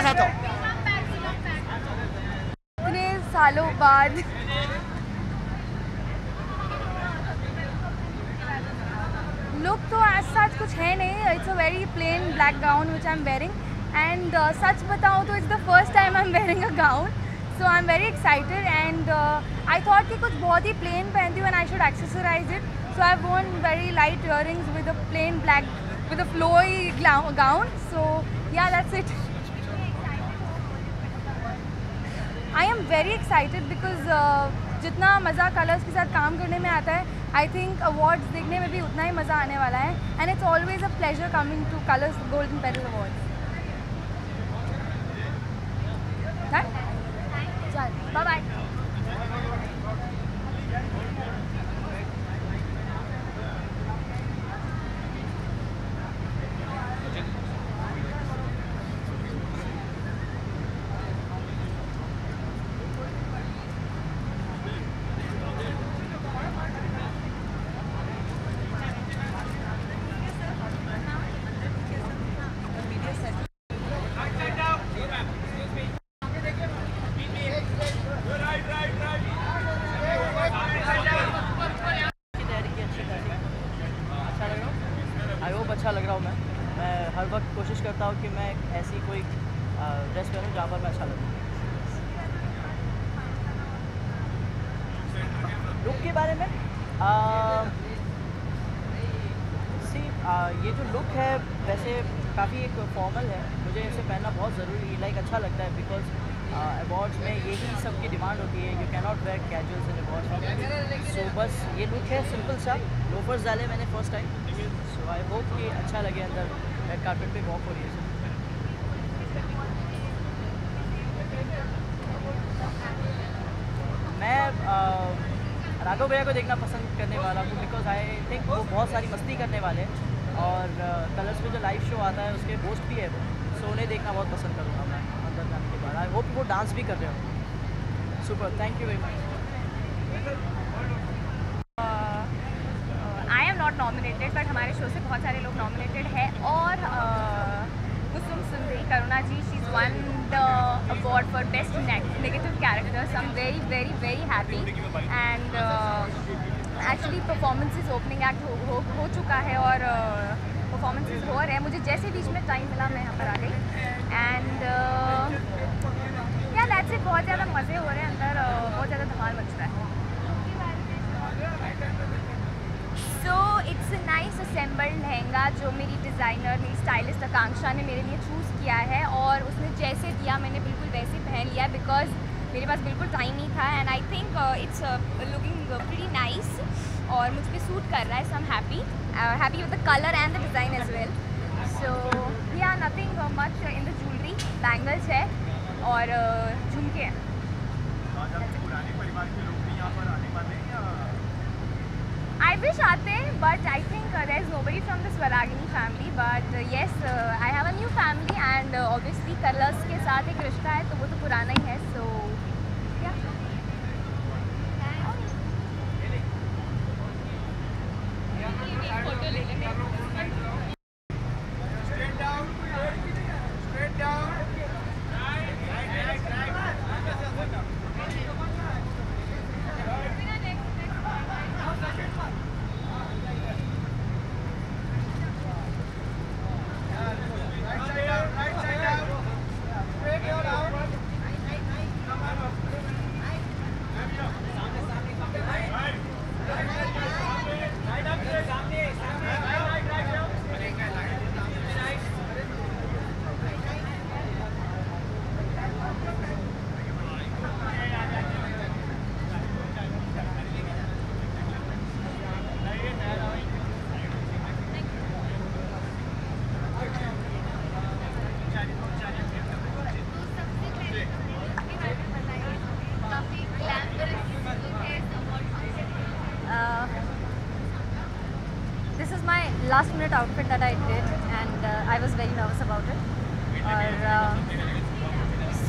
कैसा था? इतने सालों बाद लुक तो आज सच कुछ है नहीं. It's a very plain black gown which I am wearing and सच बताऊँ तो it's the first time I am wearing a gown. So I am very excited and I thought कि कुछ बहुत ही प्लेन पहनती हूँ and I should accessorize it. So I worn very light earrings with a plain black with a flowy gown. So yeah that's it. I am very excited because जितना मज़ा colours के साथ काम करने में आता है, आई थिंक अवार्ड्स देखने में भी उतना ही मज़ा आने वाला है. And it's always a pleasure coming to Colors golden petal awards. Bye bye. अच्छा लग रहा हूँ. मैं हर वक्त कोशिश करता हूँ कि मैं ऐसी कोई ड्रेस पहनूँ जहाँ पर मैं अच्छा लगूँ. लुक के बारे में ये जो लुक है वैसे काफ़ी एक फॉर्मल है. मुझे इसे पहनना बहुत ज़रूरी अच्छा लगता है बिकॉज अवार्ड्स में यही सबकी डिमांड होती है. You can not wear casuals in awards. So बस ये लुक है सिंपल सा. लोफर्स डाले मैंने first time. So I hope कि अच्छा लगे. अंदर रेड कार्पेट पे वॉक हो रही है. मैं राघव भैया को देखना पसंद करने वाला हूँ बिकॉज आई थिंक वो बहुत सारी मस्ती करने वाले हैं और कलर्स में जो लाइव शो आता है उसके होस्ट भी है वो. सो उन्हें देखना बहुत पसंद करूँगा मैं अंदर जाने के बाद. आई होप वो डांस भी कर रहे हो. Super. Thank you very much. I am not nominated but हमारे शो से बहुत सारे लोग नॉमिनेटेड हैं और Kusum Sundari Karuna ji, she is won the award for best negative characters. I am very very very happy and actually performances opening act हो चुका है और परफॉर्मेंसेस हो रहे हैं. मुझे जैसे बीच में टाइम मिला मैं यहाँ पर आ गई एंड या दैट्स इट. बहुत ज़्यादा मज़े हो रहे हैं अंदर. बहुत ज़्यादा धमाल मच रहा है. So it's a nice assembled lehenga जो मेरी डिज़ाइनर मेरी स्टाइलिस्ट आकांक्षा ने मेरे लिए चूज़ किया है और उसने जैसे दिया मैंने बिल्कुल वैसे पहन लिया बिकॉज मेरे पास बिल्कुल टाइम नहीं था. And I think it's looking pretty nice और मुझ पर सूट कर रहा है. So I am happy with the colour and the design as well. So yeah nothing much in the jewellery. Bangles है और झुमके हैं. I wish आते but I think there is nobody from the Swaragini family but yes I have a new family and obviously colours के साथ एक रिश्ता है तो वो तो पुराना ही है. so yeah. This is my last minute outfit that I did and I was very nervous about it. और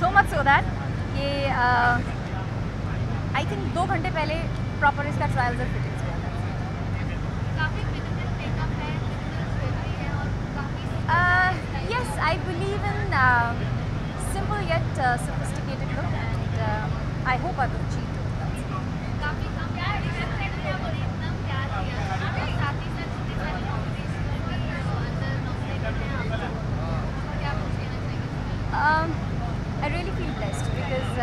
so much so that कि I think 2 घंटे पहले प्रॉपर इसका ट्रायल्स और फिटिंग्स किया था. Yes, I believe in bit sophisticated look, and I hope I will achieve it. I really feel blessed because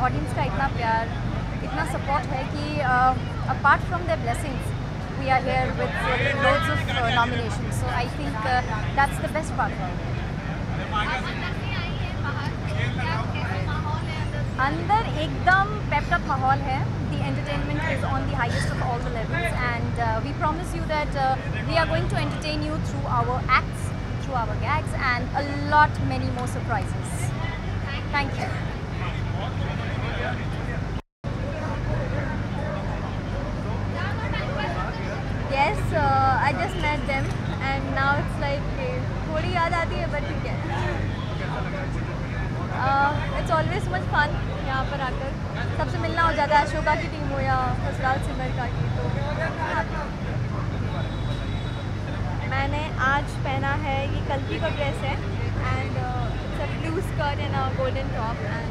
audience का इतना प्यार, इतना support है कि apart from their blessings, we are here with loads of nominations. So I think that's the best part. अंदर एकदम pepped up माहौल है. The entertainment is on the highest of all the levels, and we promise you that we are going to entertain you through our acts, through our gags, and a lot many more surprises. Thank you. Yes, I just met them, and now it's like थोड़ी याद आती है, but ठीक है. It's always so much fun यहाँ पर आकर. सबसे मिलना हो जाता है, अशोका की टीम हो या ससुराल सिमर का की. तो मैंने आज पहना है, ये कल्की का ड्रेस है, and it's a blue skirt and a golden top, and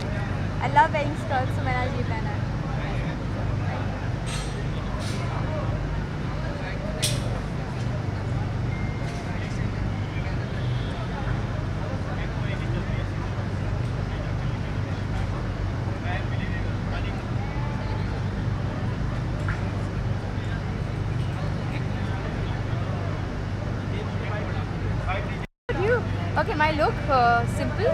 I love wearing skirts, so मैंने आज ये पहना है. Okay, my look simple,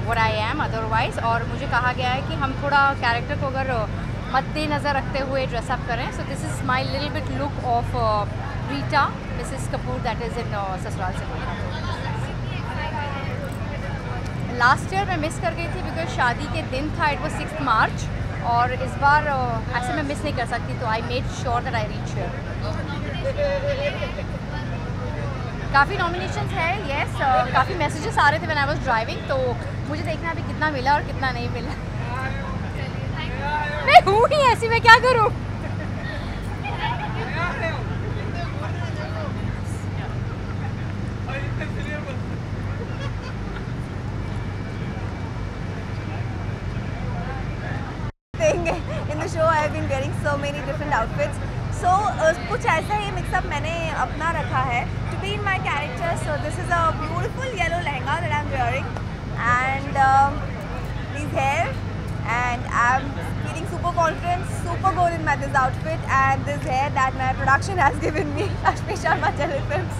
what I am otherwise, और मुझे कहा गया है कि हम थोड़ा कैरेक्टर को अगर मद्देनज़र रखते हुए ड्रेसअप करें. So this is my little bit look of Rita, Mrs. Kapoor, that is in Sasural Simar. Last year मैं मिस कर गई थी बिकॉज शादी के दिन था, इट वाज 6 मार्च, और इस बार ऐसे मैं मिस नहीं कर सकती, तो I made sure that I reach here. काफ़ी नॉमिनेशंस है, येस. काफ़ी मैसेजेस आ रहे थे व्हेन आई वाज ड्राइविंग, तो मुझे देखना अभी कितना मिला और कितना नहीं मिला. मैं हूँ ही ऐसी, मैं क्या करूँ. In the show I have been wearing so many different outfits. So कुछ ऐसा ही मिक्सअप मैंने अपना रखा है to be in my character. So this is a beautiful yellow lehenga that I'm wearing, and this hair, and I'm feeling super confident, super good in this outfit, and this hair that my production has given me, Ashmi Sharma Telefilms.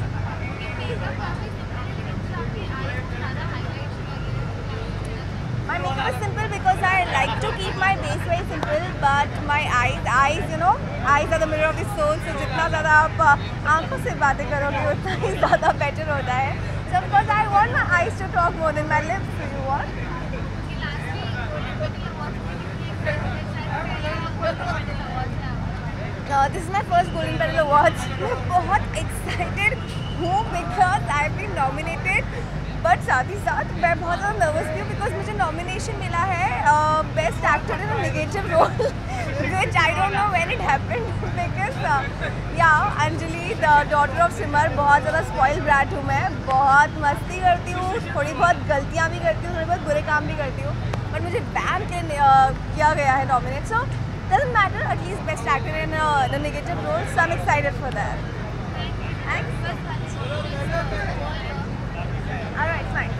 My makeup is simple because I like to keep my base very simple, but my eyes, you know, eyes are the mirror of the soul. So जितना ज़्यादा आप आँखों से बातें करोगे उतना ही ज़्यादा better होता है. So of course I want my eyes to talk more than my lips. So you want? This is my first Golden Petal Awards. मैं बहुत excited हूँ because I've been nominated. But साथ ही साथ मैं बहुत ज़्यादा नर्वस थी बिकॉज मुझे नॉमिनेशन मिला है best actor in a negative role, which I don't know when it happened because या Anjali the daughter of Simar. बहुत ज़्यादा स्पॉइल ब्रैट हूँ मैं, बहुत मस्ती करती हूँ, थोड़ी बहुत गलतियाँ भी करती हूँ, थोड़ी बहुत बुरे काम भी करती हूँ, बट मुझे बैन किया गया है nominate. So doesn't matter, at least best actor in the negative role, so I am excited for that. All right, fine.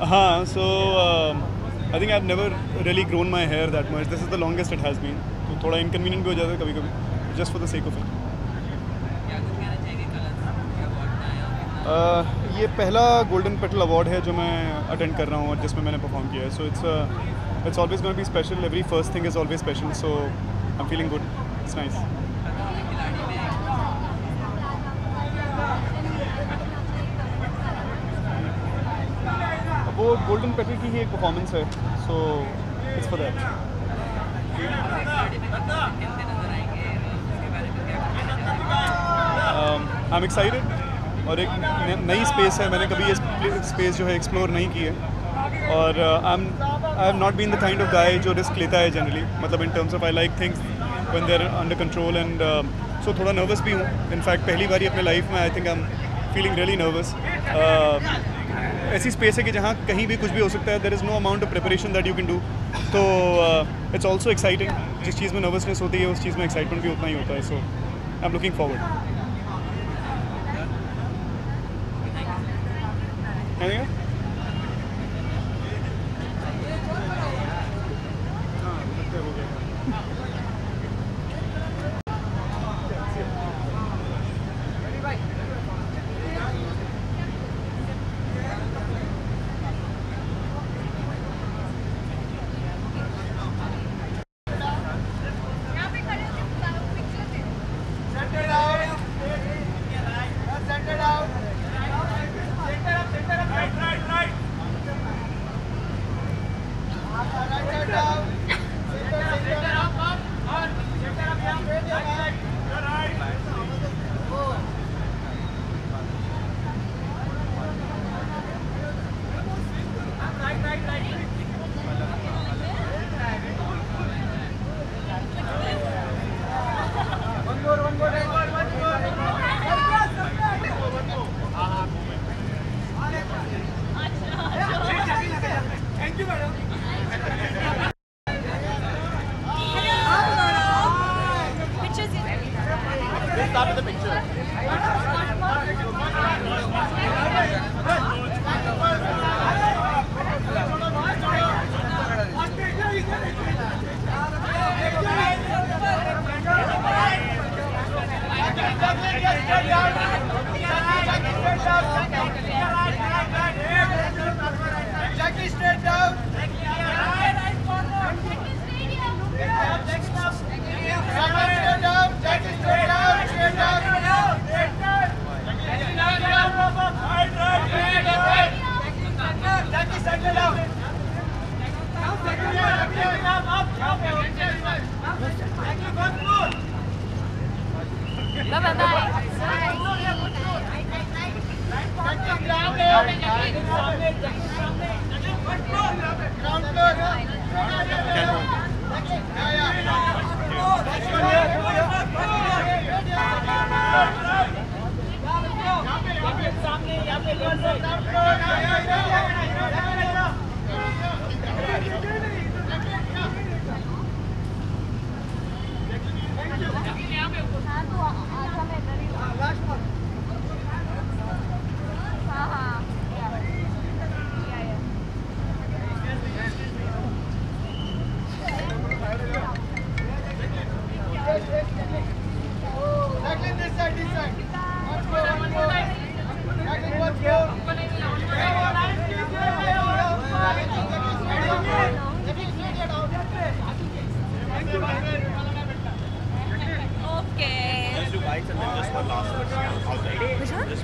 हाँ, so I think I've never really grown my hair that much. This is the longest it has been. तो थोड़ा inconvenient भी हो जाता है कभी-कभी, just for the sake of it. ये पहला गोल्डन पेटल अवार्ड है जो मैं अटेंड कर रहा हूँ और जिसमें मैंने परफॉर्म किया है. So it's always going to be special. Every first thing is always special. So I'm feeling good. It's nice. वो गोल्डन पेटल की ही एक परफॉर्मेंस है, so it's for that. I am excited और एक नई स्पेस है. मैंने कभी ये स्पेस जो है एक्सप्लोर नहीं की है और I have not been the kind of guy जो रिस्क लेता है जनरली. मतलब in terms of I like things when they are under control and so थोड़ा नर्वस भी हूँ. इनफैक्ट पहली बार अपने लाइफ में आई think I am feeling really nervous. ऐसी स्पेस है कि जहाँ कहीं भी कुछ भी हो सकता है. There is no amount of preparation that you can do. तो इट्स ऑल्सो एक्साइटिंग. जिस चीज़ में नर्वसनेस होती है उस चीज़ में एक्साइटमेंट भी उतना ही होता है. So I am looking forward.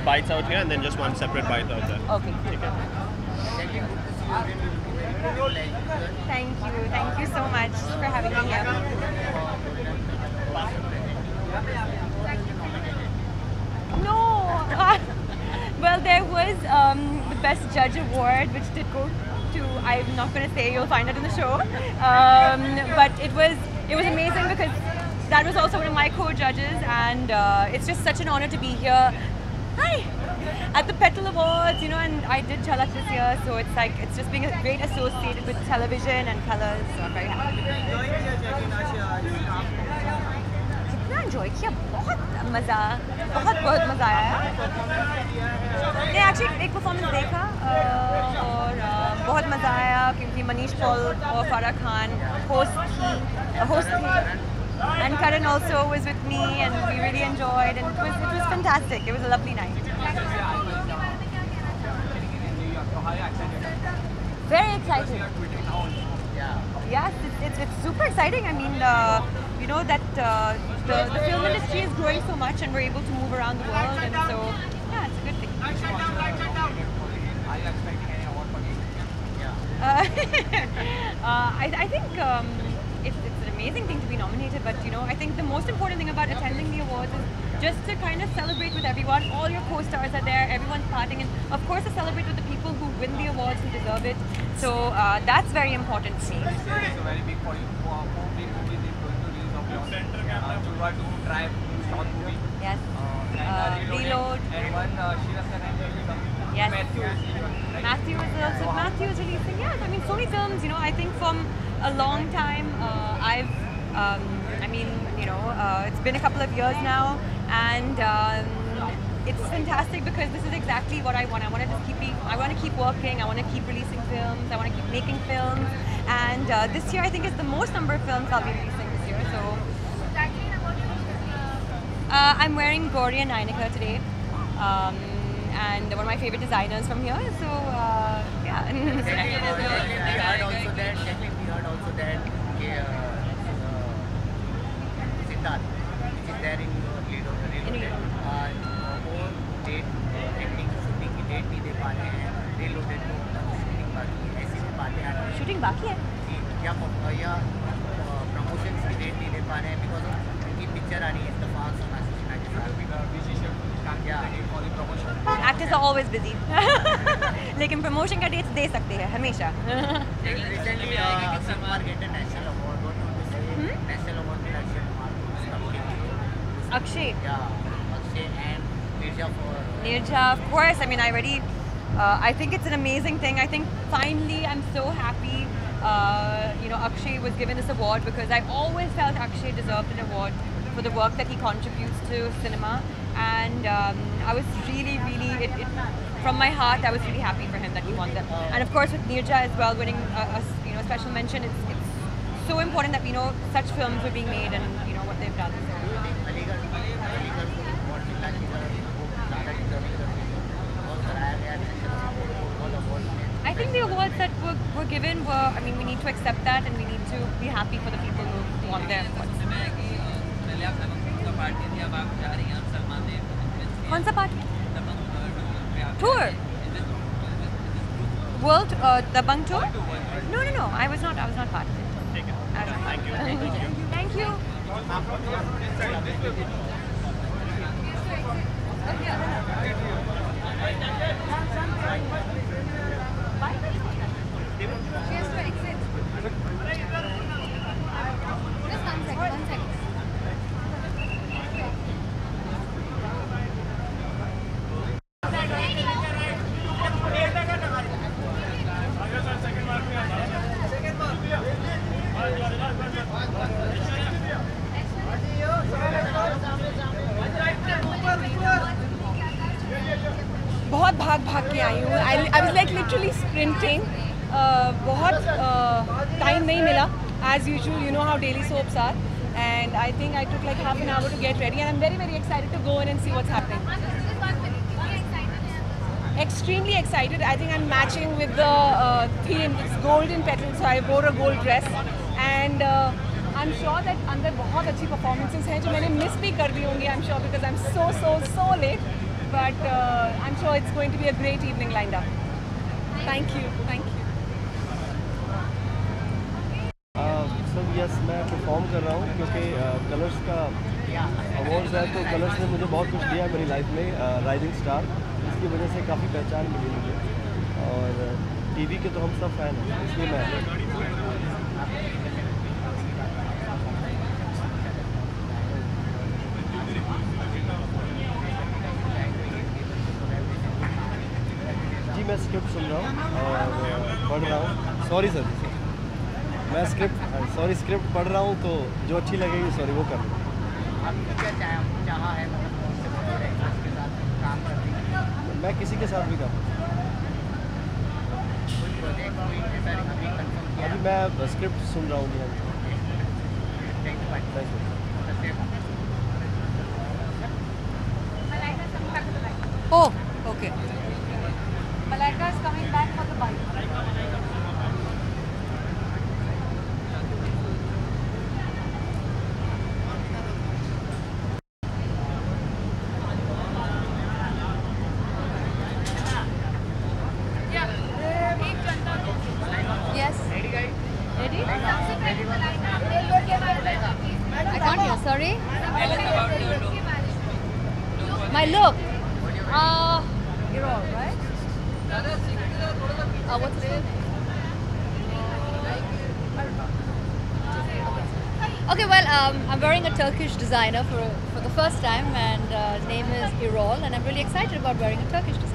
Bites out here and then just one separate bite out there. Okay. Thank you so much for having me here. No. Well, there was the Best Judge Award, which did go to. I'm not going to say. You'll find it in the show. But it was amazing because that was also one of my co-judges, and it's just such an honor to be here. Hi! At the Petal Awards, you know, and I did Jhalak this year, so it's just being great associated with television and colours, so I'm very happy. कितना enjoy किया, बहुत मज़ा आया है. मैंने actually एक performance देखा और बहुत मज़ा आया क्योंकि मनीष पॉल और फारा खान होस्ट थे and Karan also was with me and we really enjoyed and it was fantastic. It was a lovely night. Very excited. Yes, it's super exciting. I mean, you know that the film industry is growing so much and we're able to move around the world and so yeah, it's a good thing. I think it's an amazing thing to be nominated, but you know, I think the most important thing about attending the awards is just to kind of celebrate with everyone. All your co-stars are there, everyone's partying, and of course to celebrate with the people who win the awards, who deserve it. So that's very important to me. It's very big for you. Four big movies is going to release of yours. Chulwa 2, Tribe, short movie. Yes. And Reload. And one Shirasan and Yes. Matthew is right? Matthew is releasing. Yes, I mean so many films. You know, I think from a long time. I mean, you know, it's been a couple of years now, and it's fantastic because this is exactly what I want. I want to just I want to keep working. I want to keep releasing films. I want to keep making films. And this year, I think is the most number of films I'll be releasing this year. So I'm wearing Gloria Neinecker today. And one of my favorite designers from here. So yeah. We heard also that Siddharth, which is there in Reloaded, वो date technique shooting की date नहीं दे पाते हैं. Reloaded को shooting बाकी है. ऐसी भी बातें आ रही हैं. शूटिंग बाकी है? जी, क्या प्रमोशंस की डेट नहीं दे पा रहे हैं बिकॉज उनकी पिक्चर आ रही है इत्तेफाक सोना कृष्णा के साथ. Actors are always busy. लेकिन प्रमोशन का डेट्स दे सकते हैं हमेशा. Recently, Akshay Kumar get a national award. What do you say? National award with Akshay Kumar. Akshay. Yeah, Akshay and Nirja for. Nirja, of course. I mean, I think it's an amazing thing. I think finally, I'm so happy. You know, Akshay was given this award because I always felt Akshay deserved an award for the work that he contributes to cinema. And I was really, from my heart, I was really happy for him that he won that. And of course, with Nirja as well winning a special mention, it's so important that we know such films are being made and you know what they've done. I think the awards that were given were, I mean, we need to accept that and we need to be happy for the people who won their awards. कौन सा party? Tour. World Dabangg tour? No. I was not part of it. Thank you. Thank you. She has to exit. Just 1 second. बहुत भाग के आई हूँ. I was like literally sprinting. बहुत time नहीं मिला. As usual, you know how daily soaps are. And I think I took like half an hour to get ready. And I'm very, very excited to go in and see what's happening. Extremely excited. I think I'm matching with the theme. It's golden petals. So I wore a gold dress. And I'm sure that अंदर बहुत अच्छी performances हैं जो मैंने miss भी कर दी होंगी. I'm sure because I'm so late. But I'm sure it's going to be a great evening lined up. Thank you. Sir yes, मैं परफॉर्म कर रहा हूँ क्योंकि कलर्स का अवार्ड्स है तो कलर्स ने मुझे बहुत कुछ दिया मेरी लाइफ में. राइजिंग स्टार, इसकी वजह से काफ़ी पहचान मिली मुझे. और टीवी के तो हम सब फैन हैं, इसलिए मैं मैं स्क्रिप्ट सुन रहा हूँ और पढ़ रहा हूँ. सॉरी सर, मैं स्क्रिप्ट पढ़ रहा हूँ तो जो अच्छी लगेगी सॉरी वो कर लूँ. मैं किसी के साथ भी कर प्रोजेक्ट कोई ऐसा अभी कंफर्म किया? अभी मैं स्क्रिप्ट सुन रहा हूँ नहीं Oh, okay. Malaika is coming back for the bike. Yes. Ready? I can't hear. Sorry. My look. You're all right. What's his name? Okay, well, I'm wearing a Turkish designer for the first time, and his name is Erol, and I'm really excited about wearing a Turkish designer.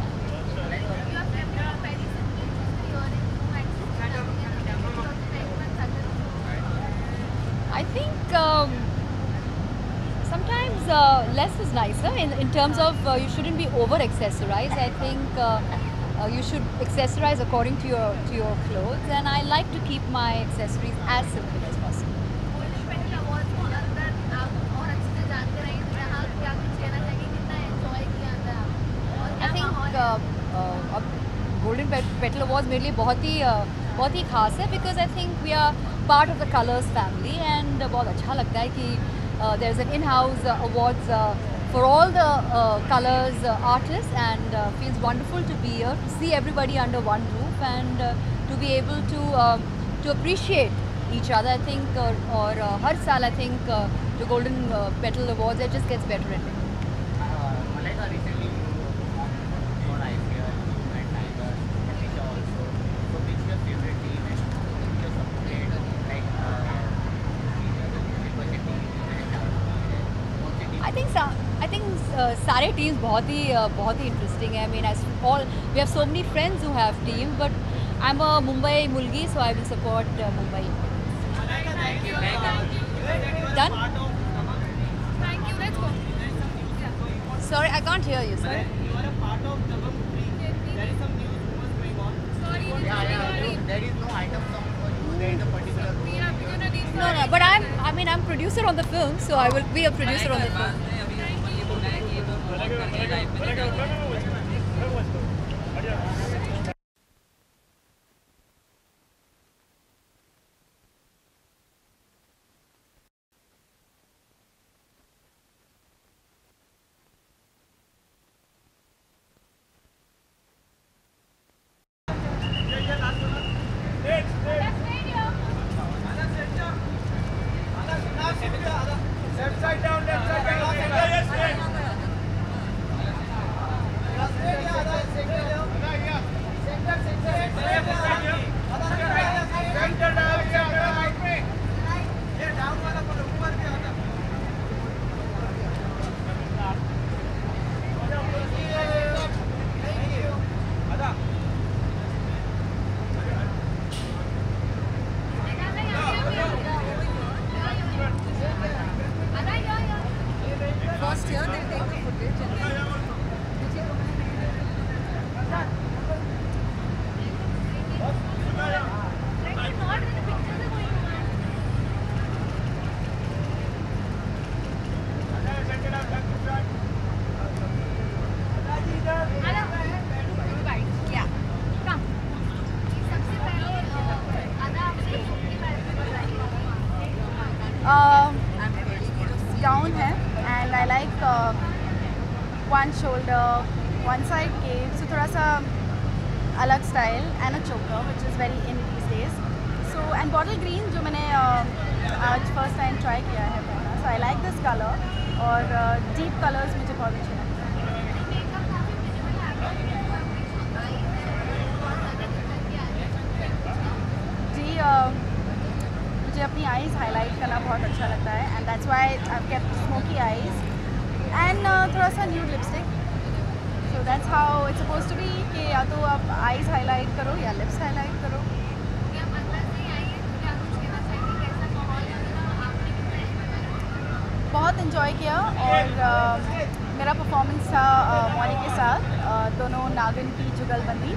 I think sometimes less is nicer in terms of you shouldn't be over accessorized. I think you should accessorize according to your clothes, and I like to keep my accessories as simple as possible. I think Golden Petal Awards मेरे लिए बहुत ही खास है because I think we are part of the Colors family, and बहुत अच्छा लगता है कि there's an in-house awards for all the Colors artists, and feels wonderful to be here, to see everybody under one roof, and to be able to appreciate each other. I think और हर साल I think the Golden Petal Awards it just gets better and better. Malaika, recently you for IPL and Tigers, Nisha also. So which your favorite team and which your supported? Like I think सारे teams बहुत ही interesting है. I mean, we have so many friends who have teams, but I'm a Mumbai Mulgi, so I will support Mumbai. Done? Thank you. Let's go. Sorry, I can't hear you. Sorry. You are a part of the film 3. There is some news rumors going on. Sorry. There is no item song for you. There is a particular. No, but I'm producer on the film, so I will be a producer on the film. Left side down, left side down. First here, they take the footage and then. Down है and I like one shoulder, one side cape, so थोड़ा सा अलग style and a choker which is very in these days. So and bottle green जो मैंने आज first time try किया है पहना, so I like this color और deep colors मुझे बहुत अच्छे लगते हैं. जी मुझे अपनी आईज हाईलाइट करना बहुत अच्छा लगता है and that's why I kept smoky eyes and थोड़ा सा nude lipstick. So that's how it's suppose to be कि या तो आप आईज हाईलाइट करो या लिप्स हाईलाइट करो. बहुत इन्जॉय किया और मेरा परफॉर्मेंस था मौनी के साथ, दोनों नागिन की जुगलबंदी.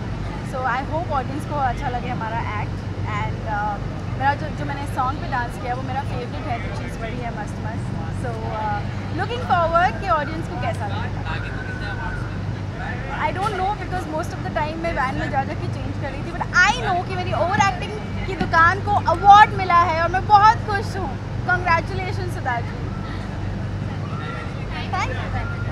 सो आई होप ऑडियंस को अच्छा लगे हमारा एक्ट एंड मेरा जो मैंने सॉन्ग पे डांस किया वो मेरा फेवरेट है, तो चीज़ बड़ी है मस्त मस्त। सो लुकिंग फॉरवर्ड कि ऑडियंस को कैसा लगा। आई don't no because most of the time मैं वैन में जा के चेंज कर रही थी, बट आई नो कि मेरी ओवर एक्टिंग की दुकान को अवार्ड मिला है और मैं बहुत खुश हूँ। Congratulation Sudha ji. Thank you.